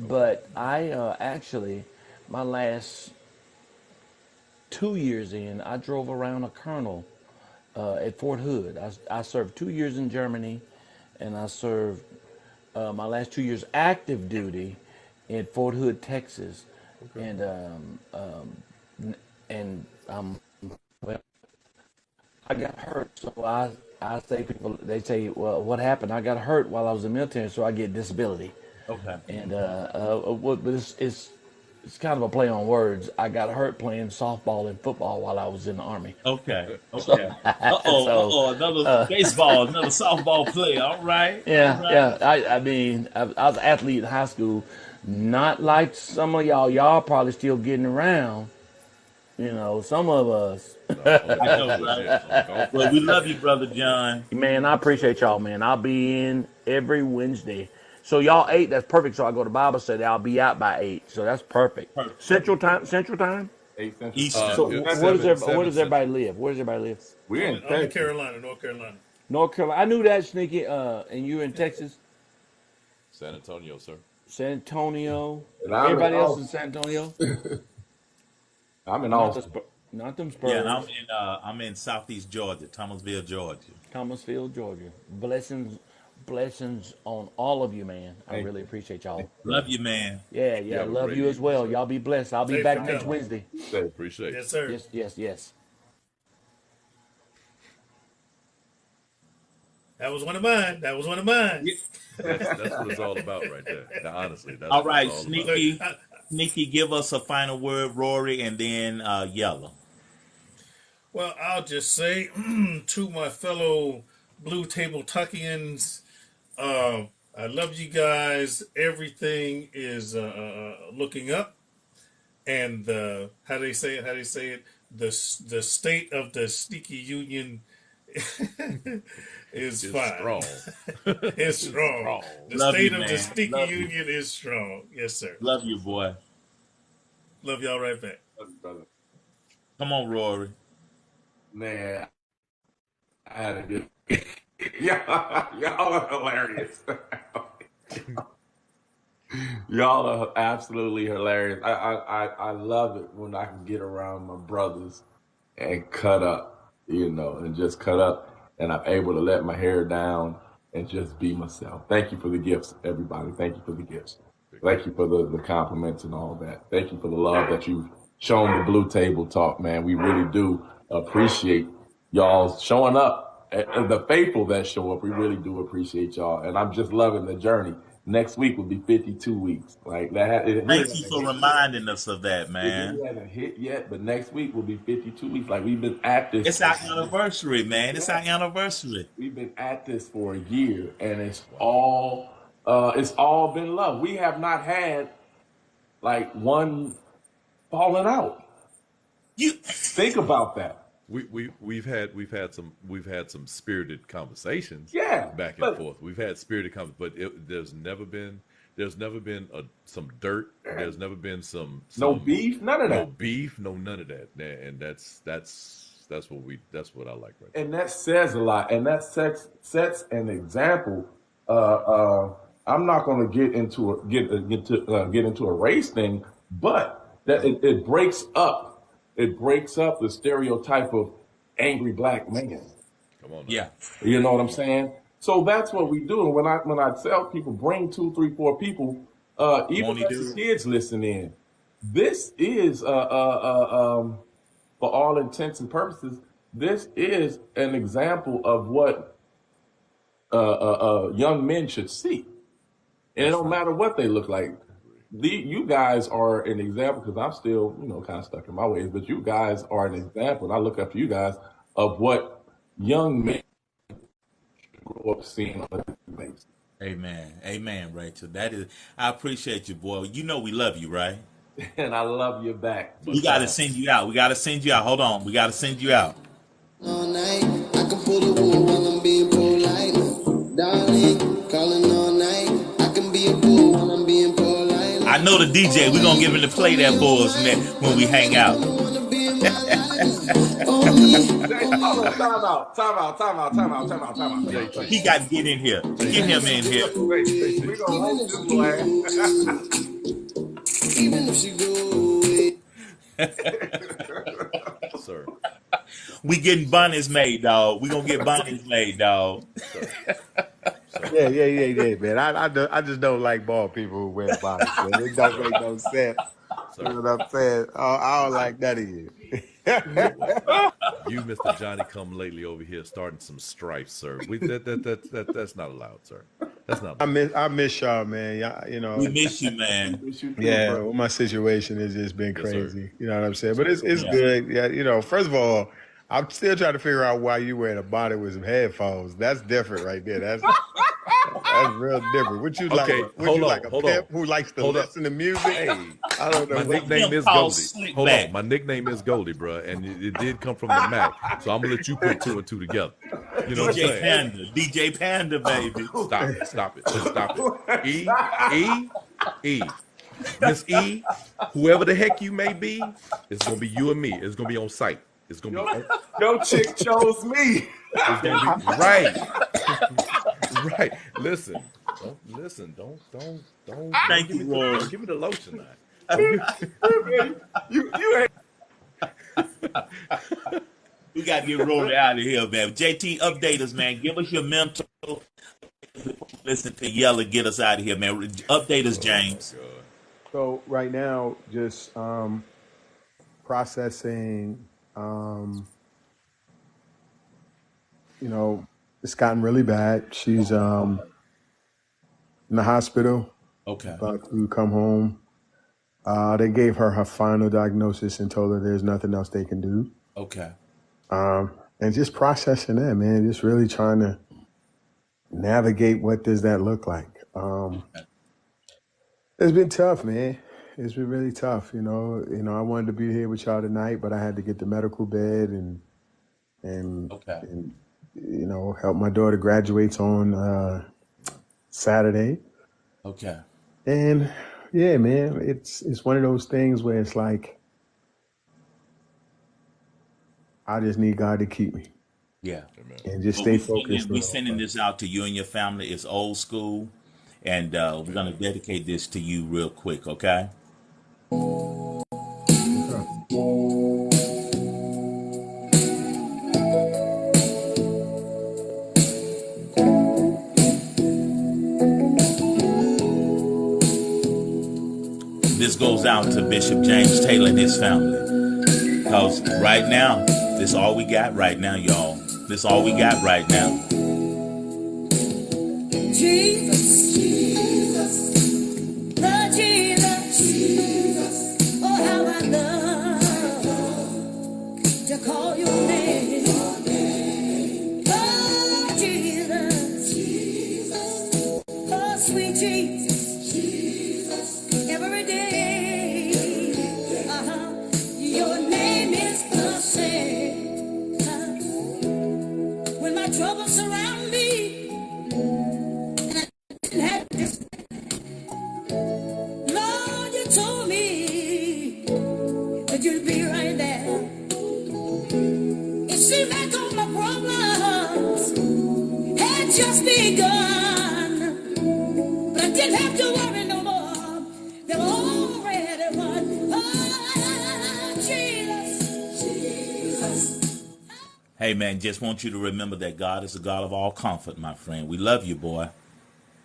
Okay. But I actually, my last 2 years in, I drove around a colonel at Fort Hood. I served 2 years in Germany, and I served my last 2 years active duty in Fort Hood, Texas, Okay. and and well, I got hurt, so I say people they say, well, what happened? I got hurt while I was in the military, so I get disability, Okay. and but it's kind of a play on words. I got hurt playing softball and football while I was in the army. Okay. So Okay. Uh-oh. so Uh-oh. Another baseball, another softball player. All right. All yeah, right. yeah. I mean, I was an athlete in high school, not like some of y'all. Y'all probably still getting around. Some of us. No, on the I golf know, course, right? yes. On the golf Well, course, we love yes. you, brother John. Man, I appreciate y'all, man. I'll be in every Wednesday. So y'all 8, that's perfect. So I go to Bible study. I'll be out by 8. So that's perfect. Perfect. Central time. Central time. 8 Central. Eastern. So where does Central. where Seven does Central. everybody live? Where does everybody live? We're in I'm in Texas. Carolina, North Carolina. North Carolina. I knew that, Sneaky. And you in Texas, San Antonio, sir. San Antonio. And I'm in Everybody else in Austin. San Antonio. I'm in Not the Austin. Not them Yeah, and Spurs. I'm in Southeast Georgia, Thomasville, Georgia. Thomasville, Georgia. Blessings on all of you, man. I Thank really you. appreciate Thank y'all. you, Love brother. you, man. Yeah, You yeah. have a Love great you as evening, well. sir. Y'all be blessed. I'll be Safe back next travel. Wednesday. Say, Appreciate you. Yes, sir. Yes, yes, yes. That was one of mine. That was one of mine. Yeah. That's what it's all about right there. Now, honestly, that's All what it's right, all about. Look, Sneaky, give us a final word, Rory, and then Yellow. well, I'll just say to my fellow Blue Table Tuckians, I love you guys. Everything is looking up, and how they say it? How they say it? The state of the sneaky union is It's fine. strong. It's It's strong. strong. The Love you, state of the man. sneaky Love you. union is strong. Yes, sir. Love you, Yes, sir. boy. Love y'all right back. brother. Come on, Rory. Man, I had a good. Y'all are hilarious. Y'all are absolutely hilarious. I love it when I can get around my brothers and cut up, and just cut up, and I'm able to let my hair down and just be myself. Thank you for the gifts, everybody. Thank you for the gifts. Thank you for the compliments and all that. Thank you for the love that you've shown the Blue Table Talk, man. We really do appreciate y'all showing up. And the faithful that show up, we really do appreciate y'all. And I'm just loving the journey. Next week will be 52 weeks. Like that, it really Thank you hasn't for hit yet. reminding us of that, It man. really hasn't hit yet, but next week will be 52 weeks. Like we've been at this It's for our a year. anniversary, man. It's our Yeah, anniversary. we've been at this for a year, and Wow. it's all been love. We have not had like one falling out. You, Think about that. We've had some spirited conversations Yeah, back and but forth. We've had spirited but there's never been some dirt. There's never been no some beef, none of no that. beef, no none of that. And that's what I like right And that says a lot, and that sets an example. Uh, uh, I'm not going to get into a race thing, but that it breaks up the stereotype of angry black man. there. Come on now. yeah. You know what I'm saying? So that's what we do. And when I tell people bring 2, 3, 4 people, even Won't he let the do it? kids listen in. This is for all intents and purposes, this is an example of what young men should see. And it That's don't right. matter what they look like. You guys are an example because I'm still, kind of stuck in my ways, but you guys are an example. And I look up to you guys of what young men grow up seeing on a daily basis. Amen. Amen, Rachel. That is, I appreciate you, boy. You know we love you, right? And I love you back. We Much got to love. send you out. We got to send you out. Hold on. We got to send you out. All night, I can pull the wool while I'm being polite. Darling, calling all night. I can be a fool while I'm being polite. I know the DJ. We're going to get him to play that for us when we hang out. Wanna be in my life. On me, Hey, hold on, time out. JT. He got to get in here. Get JT. him in here. Wait, JT. we gonna roast this little even if she go away. Sir. We getting bunnies made, dog. We going to get bunnies made, dog. Sir. Sir. Yeah, man. I just don't like bald people who wear bonnets, man. It don't make no sense. You Sir. know what I'm saying? I don't like none of you. Well, you, Mr. Johnny, come lately over here starting some strife, sir. That's not allowed, sir. That's not allowed. I miss y'all, man. Y'all, We miss you, man. We shoot too, yeah, bro. well, my situation has just been Yes, sir. crazy. You know what I'm saying? Yes, But sir. it's Yeah. good. Yeah, first of all, I'm still trying to figure out why you wearing a bonnet with some headphones. That's different right there. That's real different. What you like? Okay, What hold you on, like? A hold pimp on. who likes to Hold up. listen to music? Hey, I don't know. my What, nickname is called Goldie. Slick Hold Back. on, my nickname is Goldie, bro, and it did come from the Mac. So I'm gonna let you put two and two together. You know what I'm DJ saying? Panda. DJ Panda, baby. Stop it. E. Miss E, whoever the heck you may be, it's gonna be you and me. It's gonna be on site. It's gonna be Your chick chose me. it's gonna be right. Right. Listen. Don't Thank give you, me Rory. don't give me the lotion now. Don't give You ain't. We got to get Rory out of here, man. JT, update us, man. Give us your mental. Listen to Yella get us out of here, man. Update us, Oh my James. God. So right now, just processing. Um, you know, it's gotten really bad. She's in the hospital, Okay. about to come home. They gave her her final diagnosis and told her there's nothing else they can do. Okay. And just processing that, man. Just really trying to navigate what does that look like. It's been tough, man. It's been really tough. I wanted to be here with y'all tonight, but I had to get the medical bed and Okay. and help my daughter graduates on Saturday. Okay. And yeah, man, it's one of those things where it's like I just need God to keep me Yeah. Amen. and just But stay focused on we the whole sending this process. out to you and your family. It's old school, and we're gonna Amen. dedicate this to you real quick. Okay. Okay. This goes out to Bishop James Taylor and his family. Because right now, this all we got right now, y'all. This all we got right now. Jesus, Jesus, Lord Jesus, Jesus. Oh, how I love to call your name. Lord Jesus, Jesus. Oh, sweet Jesus, Jesus. Every day, your name is the same. When my troubles surround me, and had this, Lord, you told me that you'd be right there. It seemed like all my problems had just begun, but I didn't have to worry no more. They were already won. Oh, Jesus, Jesus. Hey, man, just want you to remember that God is a God of all comfort, my friend. We love you, boy.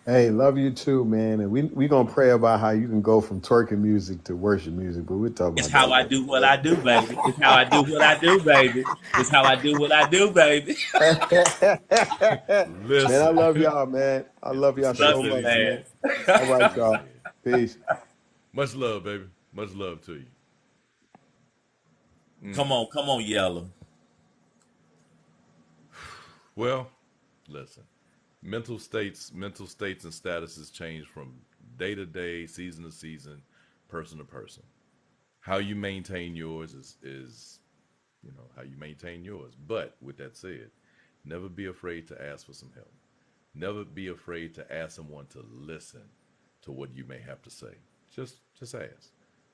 Hey, love you too, man. And we gonna pray about how you can go from twerking music to worship music, but we'll talk It's about that how I do what I later. do, baby. It's how I do what I do, baby. It's how I do what I do, baby. Man, I Listen, love y'all, man. I it's love the y'all Love so you, much, season. man. man. All right, y'all. Amen. Peace. Much love, baby. Much love to you. Come on, Yellow. Well, listen. Mental states and statuses change from day to day, season to season, person to person. How you maintain yours is how you maintain yours. But with that said, never be afraid to ask for some help. Never be afraid to ask someone to listen to what you may have to say. Just ask.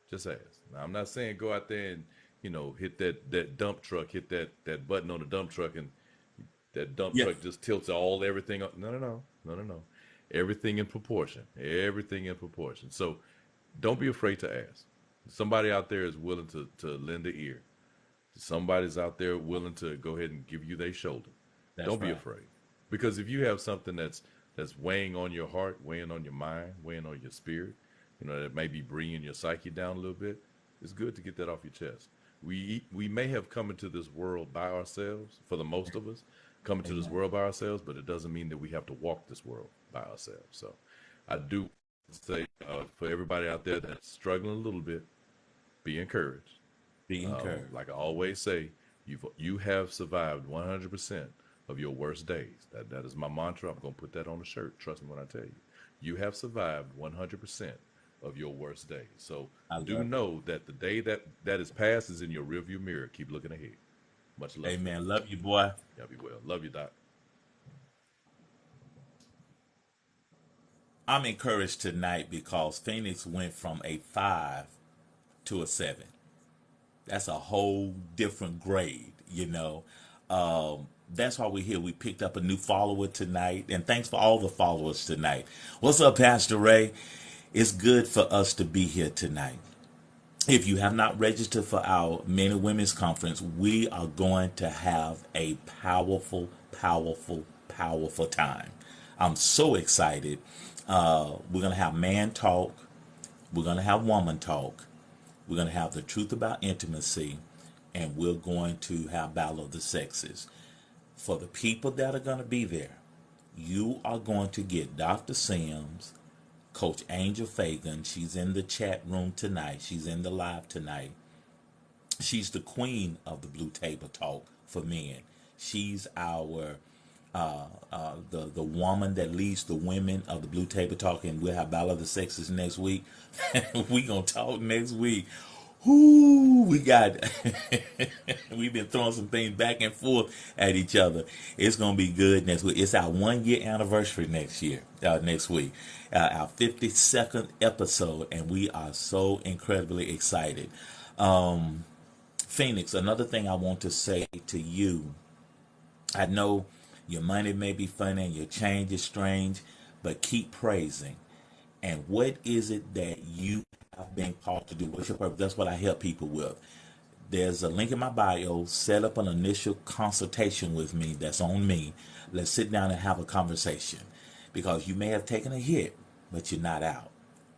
Just ask. Now I'm not saying go out there and hit that dump truck, hit that button on the dump truck, and that dump Yeah. truck just tilts everything up. No, no, no, no, no, no. Everything in proportion. Everything in proportion. So don't be afraid to ask. Somebody out there is willing to lend an ear. Somebody's out there willing to go ahead and give you their shoulder. That's Don't be right. afraid. Because if you have something that's weighing on your heart, weighing on your mind, weighing on your spirit, that may be bringing your psyche down a little bit, it's good to get that off your chest. We may have come into this world by ourselves, for the most of us, come into this Amen. world by ourselves, but it doesn't mean that we have to walk this world by ourselves. So I do say for everybody out there that's struggling a little bit, be encouraged. Be encouraged. Like I always say, you have survived 100% of your worst days. That is my mantra. I'm gonna put that on the shirt. Trust me when I tell you, you have survived 100% of your worst days. So I do love it. know that the day that is past is in your rearview mirror. Keep looking ahead. Much love to you. Amen. Love you, boy. Y'all be well. Love you, Doc. I'm encouraged tonight because Phoenix went from a 5 to a 7. That's a whole different grade. That's why we're here. We picked up a new follower tonight, and thanks for all the followers tonight. What's up, Pastor Ray? It's good for us to be here tonight. If you have not registered for our men and women's conference, we are going to have a powerful, powerful, powerful time. I'm so excited. We're going to have man talk. We're going to have woman talk. We're going to have the truth about intimacy. And we're going to have battle of the sexes. For the people that are going to be there, you are going to get Dr. Sims, Coach Angel Fagan. She's in the chat room tonight. She's in the live tonight. She's the queen of the Blue Table Talk for men. She's our the woman that leads the women of the Blue Table Talk, and we'll have Battle of the Sexes next week. We gonna talk next week. Whoo, we got we've been throwing some things back and forth at each other. It's gonna be good next week. It's our 1 year anniversary next week, our 52nd episode, and we are so incredibly excited. Phoenix, another thing I want to say to you, I know your money may be funny and your change is strange, but keep praising. And what is it that you have been called to do? What's your purpose? That's what I help people with. There's a link in my bio. Set up an initial consultation with me. That's on me. Let's sit down and have a conversation. Because you may have taken a hit, but you're not out.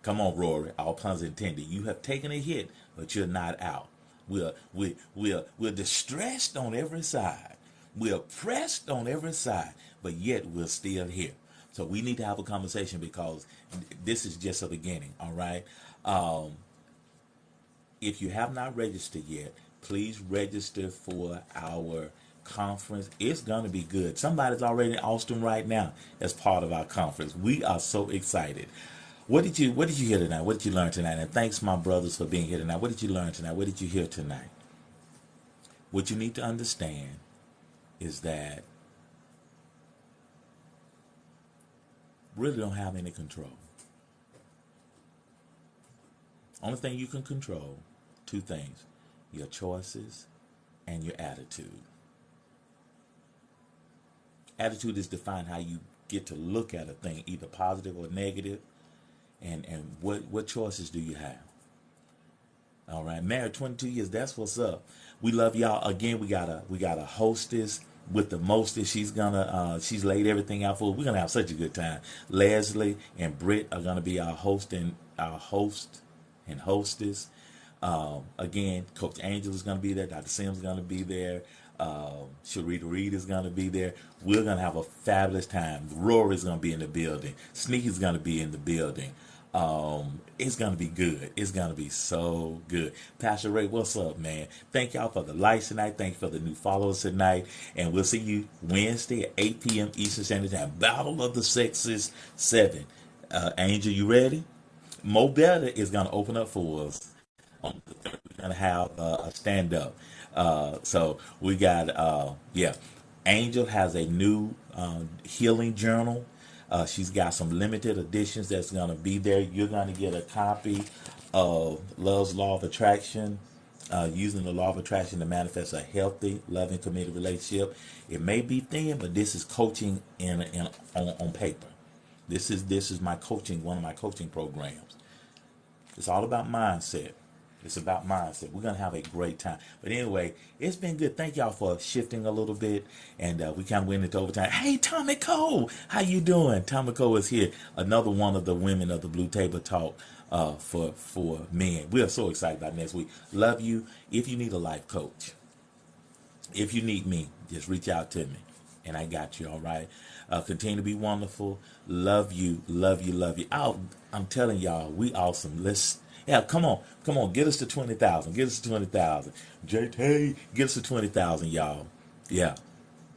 Come on, Rory. All puns intended. You have taken a hit, but you're not out. We're distressed on every side. We're pressed on every side, but yet we're still here. So we need to have a conversation because this is just a beginning, all right? If you have not registered yet, please register for our conference. It's going to be good. Somebody's already in Austin right now as part of our conference. We are so excited. What did you hear tonight? What did you learn tonight? And thanks, my brothers, for being here tonight. What did you learn tonight? What did you hear tonight? What you need to understand is that really don't have any control. Only thing you can control, two things: your choices and your attitude. Attitude is defined how you get to look at a thing, either positive or negative. And what choices do you have? All right, married 22 years. That's what's up. We love y'all. Again, we got a hostess with the mostest. She's laid everything out for us. We're gonna have such a good time. Leslie and Britt are gonna be our host and hostess. Again, Coach Angel is gonna be there. Dr. Sims is gonna be there. Sharita Reed is gonna be there. We're gonna have a fabulous time. Rory's gonna be in the building. Sneaky's gonna be in the building. It's gonna be good. It's gonna be so good. Pastor Ray, what's up, man? Thank y'all for the likes tonight. Thank you for the new followers tonight. And we'll see you Wednesday at 8 p.m. Eastern Standard Time. Battle of the Sexes 7. Angel, you ready? Mo Better is gonna open up for us. On the third, we're gonna have a stand up. So we got Angel has a new healing journal. She's got some limited editions that's going to be there. You're going to get a copy of Love's Law of Attraction, using the Law of Attraction to manifest a healthy, loving, committed relationship. It may be thin, but this is coaching on paper. This is my coaching, one of my coaching programs. It's all about mindset. It's about mindset. We're going to have a great time. But anyway, it's been good. Thank y'all for shifting a little bit. And we kind of went into overtime. Hey, Tommy Cole, how you doing? Tommy Cole is here. Another one of the women of the Blue Table Talk for men. We are so excited about next week. Love you. If you need a life coach, if you need me, just reach out to me. And I got you, all right? Continue to be wonderful. Love you, love you, love you. I'm telling y'all, we awesome. Come on, get us to 20,000. Get us to 20,000. JT, get us to 20,000, y'all. Yeah,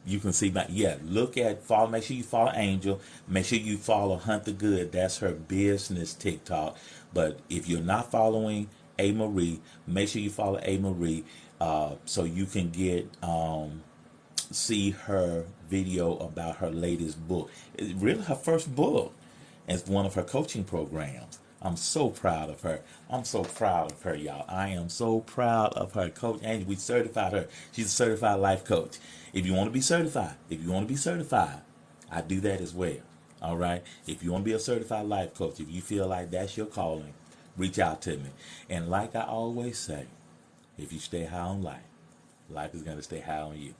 you can see follow. Make sure you follow Angel. Make sure you follow Hunt the Good. That's her business TikTok. But if you're not following A Marie, make sure you follow A Marie, so you can get see her video about her latest book. It's really her first book. It's one of her coaching programs. I'm so proud of her. I'm so proud of her, y'all. I am so proud of her. Coach Angel, we certified her. She's a certified life coach. If you want to be certified, I do that as well. All right? If you want to be a certified life coach, if you feel like that's your calling, reach out to me. And like I always say, if you stay high on life, life is going to stay high on you.